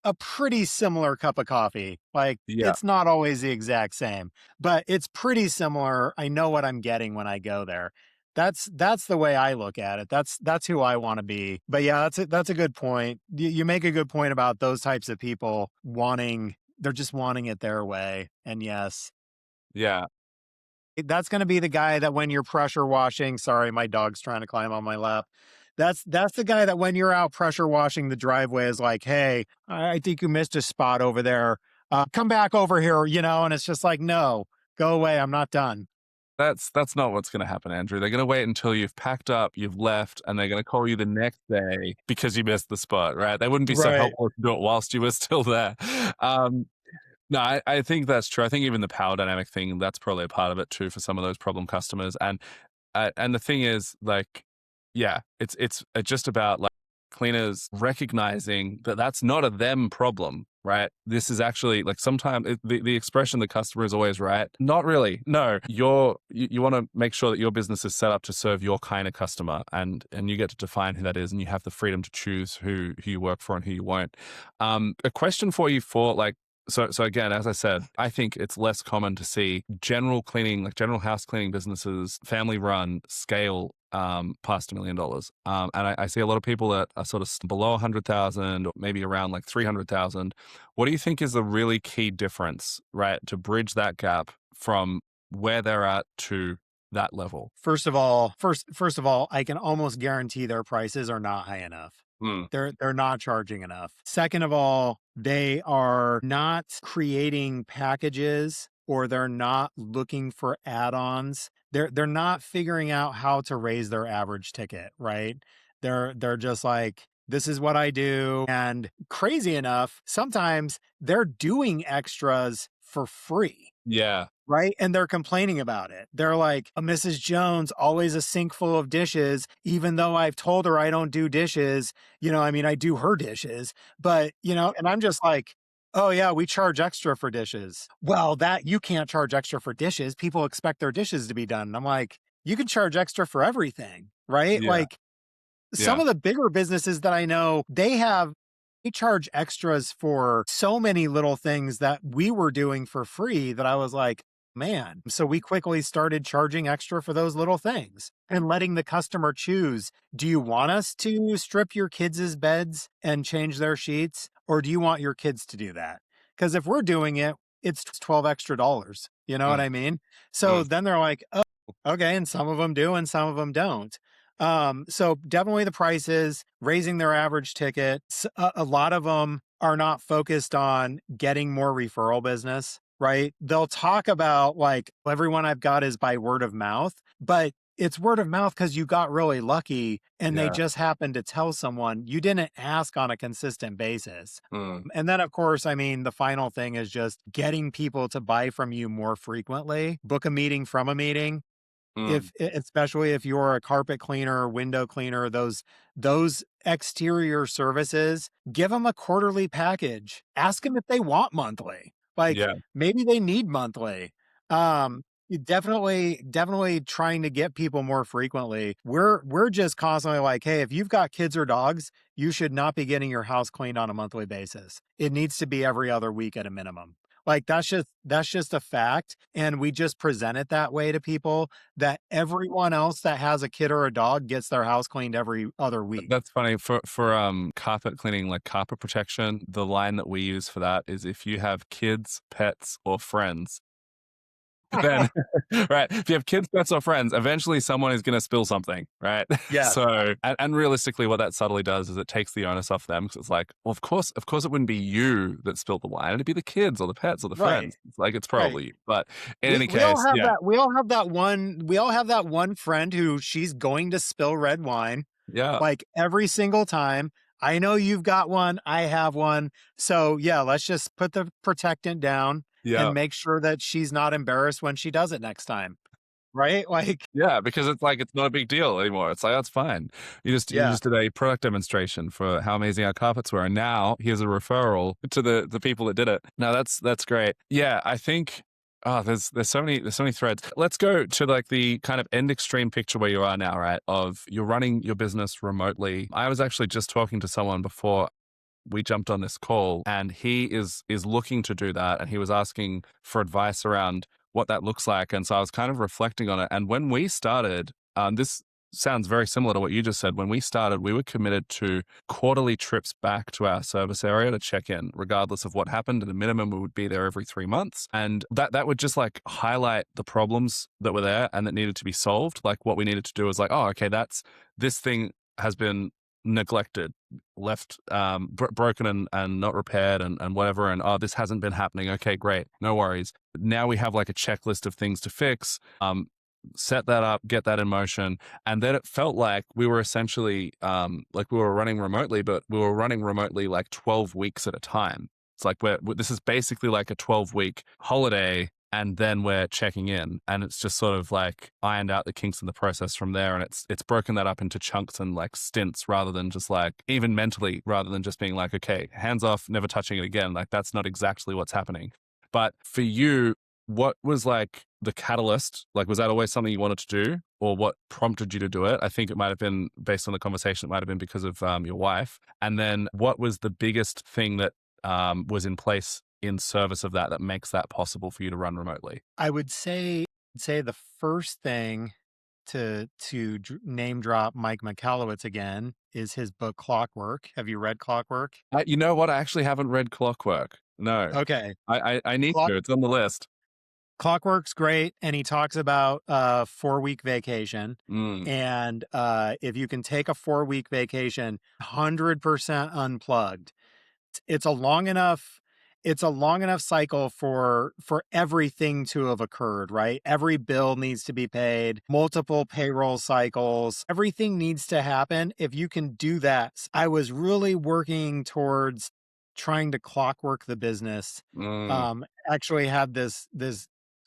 a pretty similar cup of coffee. Like Yeah. it's not always the exact same, but it's pretty similar. I know what I'm getting when I go there. That's the way I look at it. That's who I want to be. But yeah, that's a good point. You make a good point about those types of people wanting they're just wanting it their way. And yes, Yeah. that's gonna be the guy that when you're pressure washing sorry, my dog's trying to climb on my lap. That's the guy that when you're out pressure washing the driveway is like, "Hey, I think you missed a spot over there. Come back over here," and it's just like, "No, go away. I'm not done." That's not what's going to happen, Andrew. They're going to wait until you've packed up, you've left, and they're going to call you the next day because you missed the spot, right? They wouldn't be so Right. helpful to do it whilst you were still there. Um, No, I think that's true. I think even the power dynamic thing, that's probably a part of it too for some of those problem customers. And the thing is, like, yeah, it's just about like cleaners recognizing that that's not a them problem, right? This is actually like sometimes the expression the customer is always right. Not really. No, you want to make sure that your business is set up to serve your kind of customer, and you get to define who that is, and you have the freedom to choose who you work for and who you won't. A question for you for like so again, as I said, I think it's less common to see general cleaning, like general house cleaning businesses, family run, scale past $1 million. And I see a lot of people that are sort of below 100,000 or maybe around like 300,000. What do you think is the really key difference, right, to bridge that gap from where they're at to that level? First of all, I can almost guarantee their prices are not high enough. Hmm. They're not charging enough. Second of all, they are not creating packages or they're not looking for add-ons. They're not figuring out how to raise their average ticket, right? They're just like this is what I do and crazy enough, sometimes they're doing extras for free. Yeah. Right? And they're complaining about it. They're like, Mrs. Jones, always a sink full of dishes, even though I've told her I don't do dishes. I mean, I do her dishes, but, and I'm just like, oh, yeah, we charge extra for dishes. Well, that you can't charge extra for dishes. People expect their dishes to be done. And I'm like, you can charge extra for everything, right? Yeah. Like some Yeah. of the bigger businesses that I know, they charge extras for so many little things that we were doing for free that I was like, man. So we quickly started charging extra for those little things and letting the customer choose. Do you want us to strip your kids' beds and change their sheets? Or do you want your kids to do that? Because if we're doing it, it's 12 extra dollars. You know what Mm, I mean? So mm, then they're like, oh, okay. And some of them do and some of them don't. So definitely the prices, raising their average ticket. A lot of them are not focused on getting more referral business, right? They'll talk about like everyone I've got is by word of mouth, but it's word of mouth because you got really lucky and they yeah. just happened to tell someone you didn't ask on a consistent basis. Mm, And then, of course, I mean, the final thing is just getting people to buy from you more frequently, book a meeting from a meeting mm, especially if you're a carpet cleaner, window cleaner, those exterior services, give them a quarterly package. Ask them if they want monthly. Like yeah. maybe they need monthly. You definitely trying to get people more frequently. We're just constantly like, hey, if you've got kids or dogs, you should not be getting your house cleaned on a monthly basis. It needs to be every other week at a minimum. Like that's just a fact. And we just present it that way to people that everyone else that has a kid or a dog gets their house cleaned every other week. That's funny for carpet cleaning, like carpet protection. The line that we use for that is if you have kids, pets, or friends, then right, if you have kids, pets, or friends, eventually someone is going to spill something, right? Yes. So, and realistically, what that subtly does is it takes the onus off them because it's like, well, of course, it wouldn't be you that spilled the wine; it'd be the kids or the pets or the Right. friends. It's like it's Right. probably you. But in We any we all case, have yeah, that we all have that one friend who she's going to spill red wine yeah, like every single time. I know you've got one, I have one. So yeah, let's just put the protectant down yeah. and make sure that she's not embarrassed when she does it next time. Right? Like, Yeah, because it's like it's not a big deal anymore. It's like that's fine. You yeah. just did a product demonstration for how amazing our carpets were, and now here's a referral to the people that did it. Now that's great. Yeah, I think there's so many threads. Let's go to like the kind of end extreme picture where you are now, right? Of you're running your business remotely. I was actually just talking to someone before we jumped on this call and he is looking to do that and he was asking for advice around what that looks like and so I was kind of reflecting on it and when we started this sounds very similar to what you just said when we started we were committed to quarterly trips back to our service area to check in regardless of what happened at a minimum we would be there every 3 months and that would just like highlight the problems that were there and that needed to be solved like what we needed to do was like oh okay that's this thing has been neglected left broken and not repaired and whatever and oh this hasn't been happening okay great no worries but now we have like a checklist of things to fix set that up get that in motion and then it felt like we were essentially like we were running remotely but we were running remotely like 12 weeks at a time it's like this is basically like a 12-week holiday and then we're checking in and it's just sort of like ironed out the kinks in the process from there and it's broken that up into chunks and like stints rather than just like even mentally rather than just being like okay hands off never touching it again like that's not exactly what's happening but for you what was like the catalyst like was that always something you wanted to do or what prompted you to do it I think it might have been based on the conversation it might have been because of your wife and then what was the biggest thing that was in place in service of that makes that possible for you to run remotely? I would say the first thing to name drop Mike Michalowicz again is his book Clockwork. Have you read Clockwork? You know what? I actually haven't read Clockwork. No, Okay. I need Clock to. It's on the list. Clockwork's great, and he talks about a 4-week vacation. Mm, And if you can take a 4-week vacation, 100% unplugged, it's a long enough it's a long enough cycle for everything to have occurred, right? Every bill needs to be paid, multiple payroll cycles, everything needs to happen. If you can do that, I was really working towards trying to clockwork the business. mm, Actually had this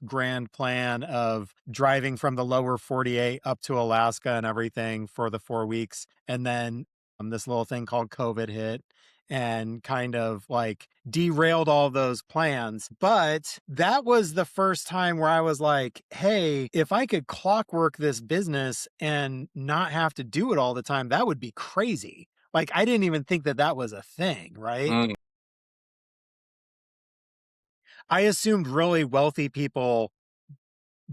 grand plan of driving from the lower 48 up to Alaska and everything for the 4 weeks. And then this little thing called COVID hit and kind of like derailed all those plans. But that was the first time where I was like, hey, if I could clockwork this business and not have to do it all the time, that would be crazy. Like, I didn't even think that that was a thing, right? Mm, I assumed really wealthy people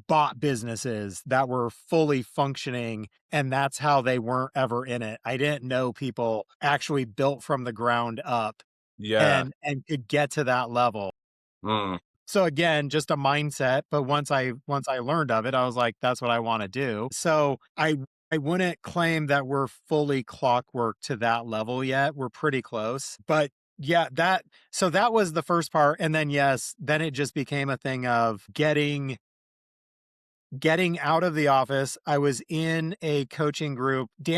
bought businesses that were fully functioning and that's how they weren't ever in it. I didn't know people actually built from the ground up yeah. and could get to that level. Mm, So again, just a mindset, but once I learned of it, I was like, that's what I want to do. So I wouldn't claim that we're fully clockwork to that level yet. We're pretty close. But yeah, that was the first part. And then yes, then it just became a thing of getting out of the office. I was in a coaching group. Do you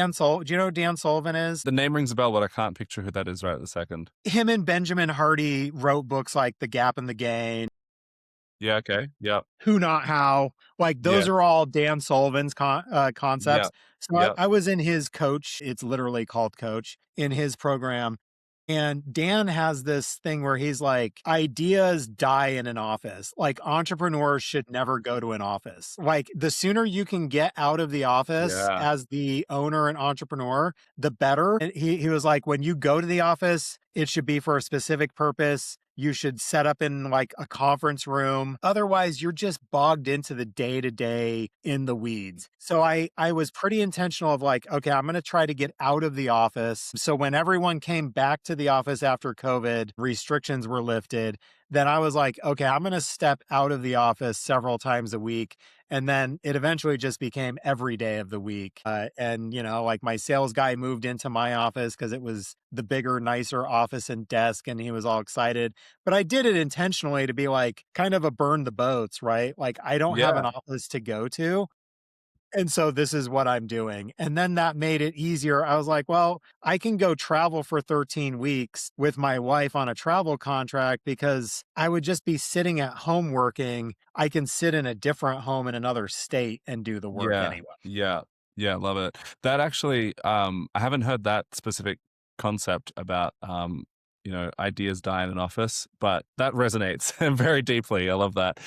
know who Dan Sullivan is? the name rings a bell, but I can't picture who that is right this second. Him and Benjamin Hardy wrote books like The Gap and the Gain, Yeah. Okay. Yep. Who Not How. Like those Yeah. are all Dan Sullivan's concepts. Yep. So I, Yep. I was in his coach. It's literally called coach in his program. And Dan has this thing where he's like, ideas die in an office. Like entrepreneurs should never go to an office. Like the sooner you can get out of the office Yeah. as the owner and entrepreneur, the better. And he was like, when you go to the office, it should be for a specific purpose. You should set up in like a conference room. Otherwise, you're just bogged into the day to day in the weeds. So I was pretty intentional of like, okay, I'm going to try to get out of the office. So when everyone came back to the office after COVID, restrictions were lifted. Then I was like, okay, I'm going to step out of the office several times a week. And then it eventually just became every day of the week. And, like my sales guy moved into my office because it was the bigger, nicer office and desk. And he was all excited. But I did it intentionally to be like kind of a burn the boats, right? Like I don't have Yeah. an office to go to. And so this is what I'm doing. And then that made it easier. I was like, well, I can go travel for 13 weeks with my wife on a travel contract because I would just be sitting at home working. I can sit in a different home in another state and do the work Yeah. anyway. Yeah. Yeah. Love it. That actually, I haven't heard that specific concept about, ideas die in an office, but that resonates very deeply. I love that.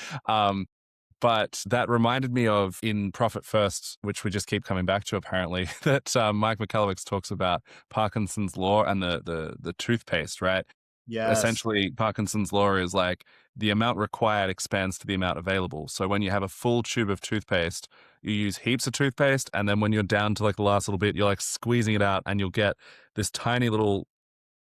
But that reminded me of in Profit First, which we just keep coming back to apparently, that Mike McKelowicz talks about Parkinson's law and the toothpaste, right? Yes. Essentially, Parkinson's law is like the amount required expands to the amount available. So when you have a full tube of toothpaste, you use heaps of toothpaste, and then when you're down to like the last little bit, you're like squeezing it out, and you'll get this tiny little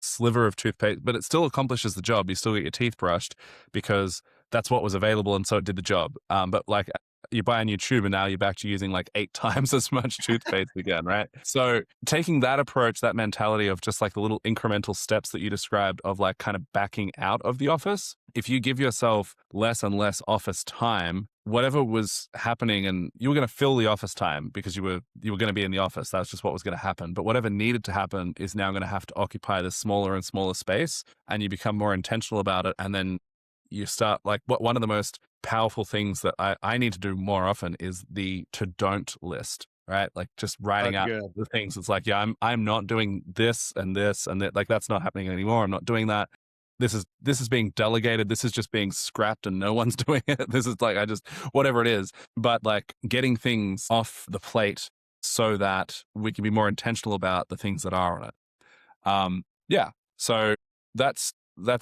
sliver of toothpaste, but it still accomplishes the job. You still get your teeth brushed because that's what was available, and so it did the job. But like you buy a new tube and now you're back to using like 8 times as much toothpaste again, right? So taking that approach, that mentality of just like the little incremental steps that you described of like kind of backing out of the office, if you give yourself less and less office time, whatever was happening, and you were going to fill the office time because you were going to be in the office. That's just what was going to happen. But whatever needed to happen is now going to have to occupy this smaller and smaller space, and you become more intentional about it. And then you start like one of the most powerful things that I need to do more often is the to don't list, right? Like just writing That's out good. the things. It's like, yeah, I'm not doing this and this and that. Like that's not happening anymore. I'm not doing that. This is being delegated. This is just being scrapped and no one's doing it. This is like whatever it is. But like getting things off the plate so that we can be more intentional about the things that are on it. Yeah. So that's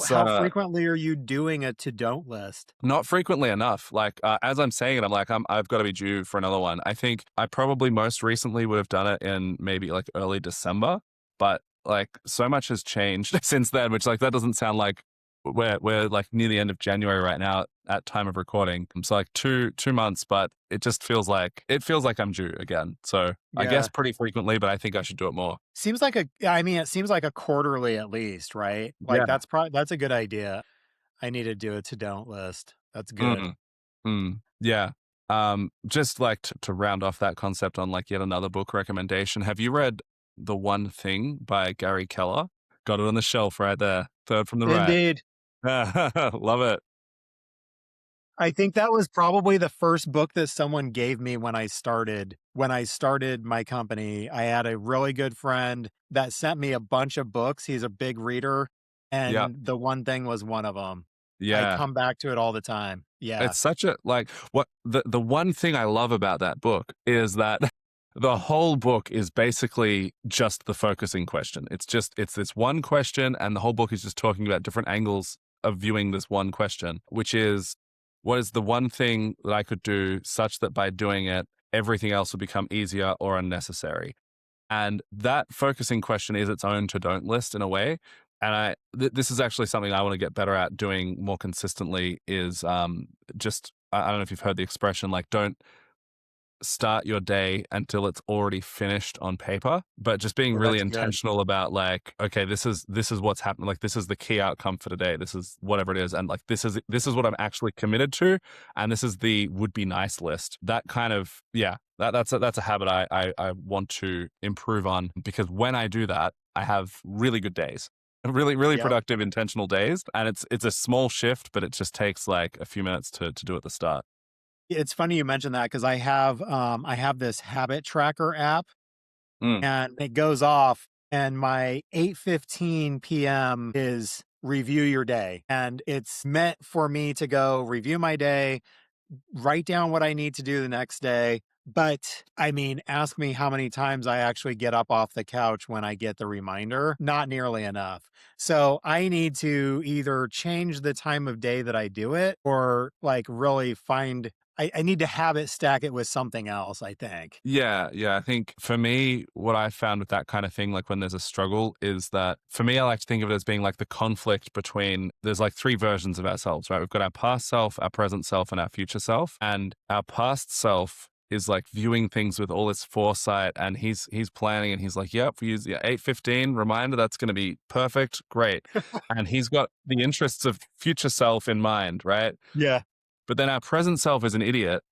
How frequently are you doing a to don't list? not frequently enough. Like as I'm saying it, I'm like I've got to be due for another one. I think I probably most recently would have done it in maybe like early December, but like so much has changed since then. Which like that doesn't sound like we're like near the end of January right now at time of recording. So like 2 months, but it feels like I'm due again. So I guess Yeah. pretty frequently, but I think I should do it more. It seems like a quarterly at least, right? Like Yeah. that's a good idea. I need to do a to don't list. That's good. Mm. Yeah. Just like to round off that concept on like yet another book recommendation. Have you read The One Thing by Gary Keller? Got it on the shelf right there. Third from the right. Indeed. Love it. I think that was probably the first book that someone gave me when I started. When I started my company, I had a really good friend that sent me a bunch of books. He's a big reader, Yep. and the one thing was one of them. I Yeah. come back to it all the time. Yeah. It's such a like what the one thing I love about that book is that the whole book is basically just the focusing question. It's this one question and the whole book is just talking about different angles of viewing this one question, which is what is the one thing that I could do such that by doing it everything else will become easier or unnecessary. And that focusing question is its own to don't list in a way. And this is actually something I want to get better at doing more consistently is just, I don't know if you've heard the expression, like don't start your day until it's already finished on paper, but just being Oh, really that's good. intentional about like, okay, this is what's happening. Like this is the key outcome for today. This is whatever it is. And like, this is what I'm actually committed to. And this is the would be nice list. That kind of, yeah, that's a habit I want to improve on because when I do that, I have really good days. Really, really Yep. productive, intentional days. And it's a small shift, but it just takes like a few minutes to do at the start. It's funny you mentioned that because I have this habit tracker app Mm. and it goes off and my 8:15 p.m. is review your day. And it's meant for me to go review my day, write down what I need to do the next day. But I mean, ask me how many times I actually get up off the couch when I get the reminder. Not nearly enough. So I need to either change the time of day that I do it or like really find, I need to habit stack it with something else, I think. Yeah, yeah. I think for me, what I found with that kind of thing, like when there's a struggle, is that for me, I like to think of it as being like the conflict between there's like three versions of ourselves, right? We've got our past self, our present self, and our future self. And our past self is like viewing things with all this foresight and he's planning and he's like, yep, we use 8:15 reminder, that's gonna be perfect, great. And he's got the interests of future self in mind, right? Yeah. But then our present self is an idiot.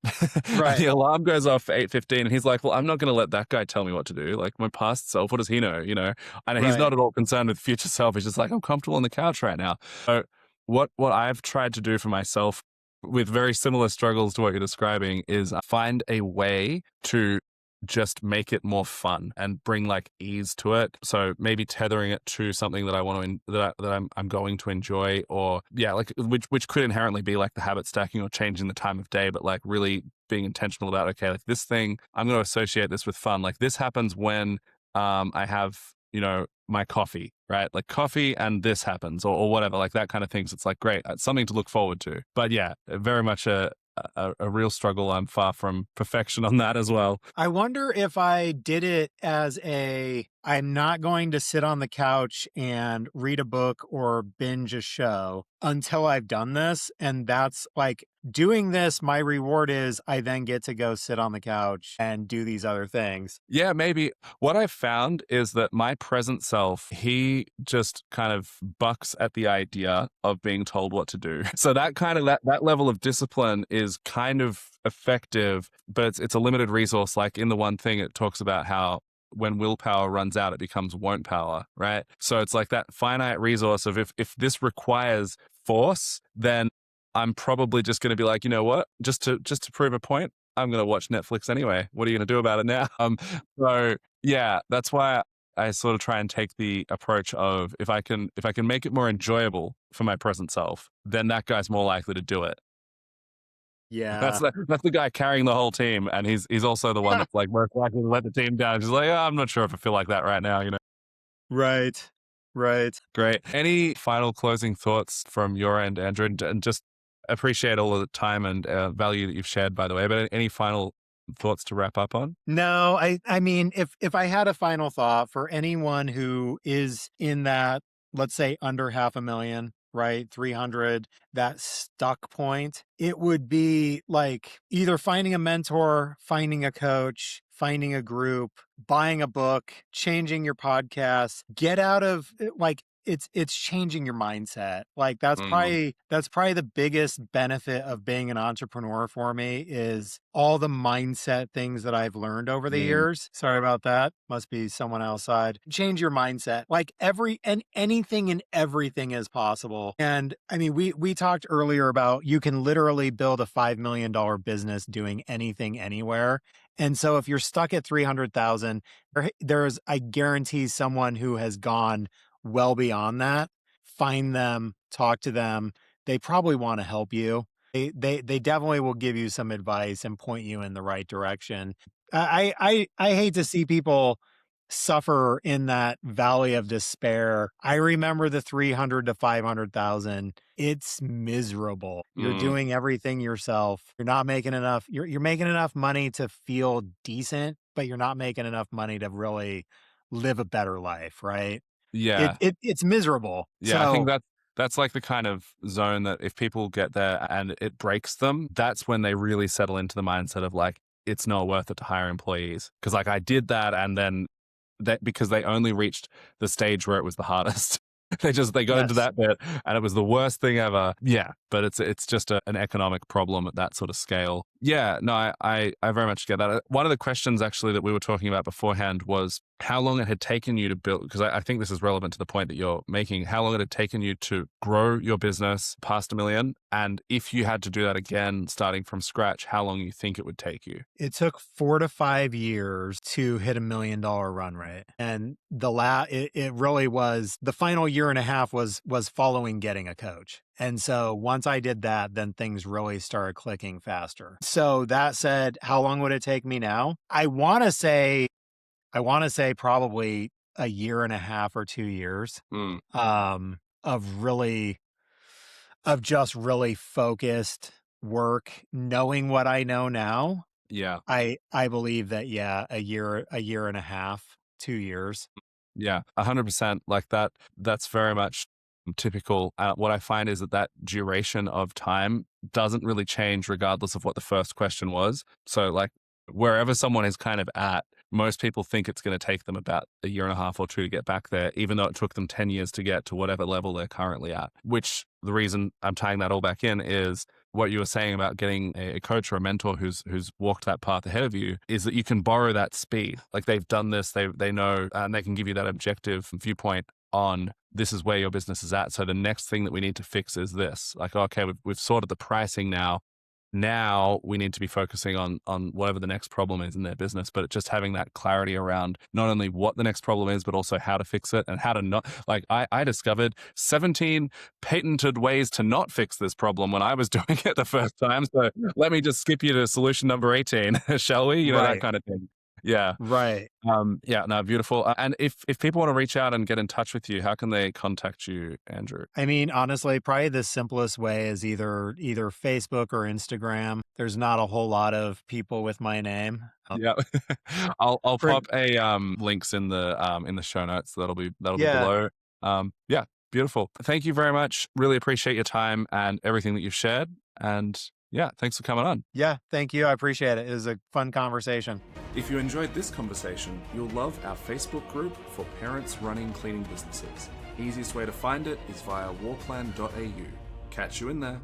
And Right. the alarm goes off at 8:15 and he's like, well, I'm not going to let that guy tell me what to do. Like my past self, what does he know? You know? And he's Right. not at all concerned with future self. He's just like, I'm comfortable on the couch right now. So what I've tried to do for myself with very similar struggles to what you're describing is find a way to just make it more fun and bring like ease to it. So maybe tethering it to something that I want to I'm going to enjoy, or yeah, like which could inherently be like the habit stacking or changing the time of day, but like really being intentional about okay, like this thing I'm going to associate this with fun. Like this happens when I have my coffee, right? Like coffee and this happens or whatever, like that kind of things. It's like great, it's something to look forward to. But yeah, very much a real struggle. I'm far from perfection on that as well. I wonder if I did it as I'm not going to sit on the couch and read a book or binge a show until I've done this. And that's like doing this, my reward is I then get to go sit on the couch and do these other things. Yeah, maybe. What I've found is that my present self, he just kind of bucks at the idea of being told what to do. So that kind of that level of discipline is kind of effective, but it's a limited resource. Like in the one thing, it talks about how when willpower runs out, it becomes won't power, right? So it's like that finite resource of if this requires force, then I'm probably just going to be like, you know what, just to prove a point, I'm going to watch Netflix anyway. What are you going to do about it now? So yeah, that's why I sort of try and take the approach of if I can make it more enjoyable for my present self, then that guy's more likely to do it. Yeah. That's the guy carrying the whole team, and he's also the one that's like most likely to let the team down. He's like, oh, I'm not sure if I feel like that right now. Right. Right. Great. Any final closing thoughts from your end, Andrew? And just appreciate all of the time and value that you've shared, by the way. But any final thoughts to wrap up on? No, I mean, if I had a final thought for anyone who is in that, let's say under half a million, right? 300, that stuck point, it would be like either finding a mentor, finding a coach, finding a group, buying a book, changing your podcast, get out of like it's changing your mindset. Like Mm, that's probably the biggest benefit of being an entrepreneur for me is all the mindset things that I've learned over the mm, years. Sorry about that. Must be someone outside. Change your mindset. Like anything and everything is possible. And I mean, we talked earlier about you can literally build a $5 million business doing anything anywhere. And so if you're stuck at 300,000, there's, I guarantee, someone who has gone well beyond that. Find them, talk to them. They probably want to help you. They definitely will give you some advice and point you in the right direction. I hate to see people suffer in that valley of despair. I remember the 300 to 500,000. It's miserable. You're mm. doing everything yourself. You're not making enough. You're making enough money to feel decent, but you're not making enough money to really live a better life, right? Yeah. It's miserable. Yeah, I think So, that's like the kind of zone that if people get there and it breaks them, that's when they really settle into the mindset of like, it's not worth it to hire employees. Cause like I did that and then that because they only reached the stage where it was the hardest. They got into yes. that bit and it was the worst thing ever. Yeah, but it's just an economic problem at that sort of scale. Yeah, no, I very much get that. One of the questions actually that we were talking about beforehand was how long it had taken you to build, because I think this is relevant to the point that you're making, how long it had taken you to grow your business past 1 million. And if you had to do that again, starting from scratch, how long you think it would take you? It took 4 to 5 years to hit $1 million run rate. And it really was the final year and a half was following getting a coach. And so once I did that, then things really started clicking faster. So that said, how long would it take me now? I want to say probably a year and a half or 2 years Mm, of just really focused work, knowing what I know now. yeah. I believe that, yeah, a year and a half, 2 years. Yeah, 100%. Like that, that's very much typical. What I find is that duration of time doesn't really change regardless of what the first question was. So, like, wherever someone is kind of at, most people think it's going to take them about a year and a half or two to get back there, even though it took them 10 years to get to whatever level they're currently at. Which the reason I'm tying that all back in is what you were saying about getting a coach or a mentor who's walked that path ahead of you is that you can borrow that speed. Like they've done this, they know, and they can give you that objective viewpoint on this is where your business is at. So the next thing that we need to fix is this. Like, okay, we've sorted the pricing now. Now we need to be focusing on whatever the next problem is in their business, but just having that clarity around not only what the next problem is, but also how to fix it and how to not, like I discovered 17 patented ways to not fix this problem when I was doing it the first time. So let me just skip you to solution number 18, shall we? You know, that Right, kind of thing. Yeah. right. Yeah, no, beautiful. And if people want to reach out and get in touch with you, how can they contact you, Andrew? I mean, honestly, probably the simplest way is either Facebook or Instagram. There's not a whole lot of people with my name. Yeah. I'll For pop a links in the show notes. That'll be Yeah, below. Yeah, beautiful. Thank you very much. Really appreciate your time and everything that you've shared. And yeah, thanks for coming on. yeah, thank you. I appreciate it. It was a fun conversation. If you enjoyed this conversation, you'll love our Facebook group for parents running cleaning businesses. Easiest way to find it is via warplan.au. Catch you in there.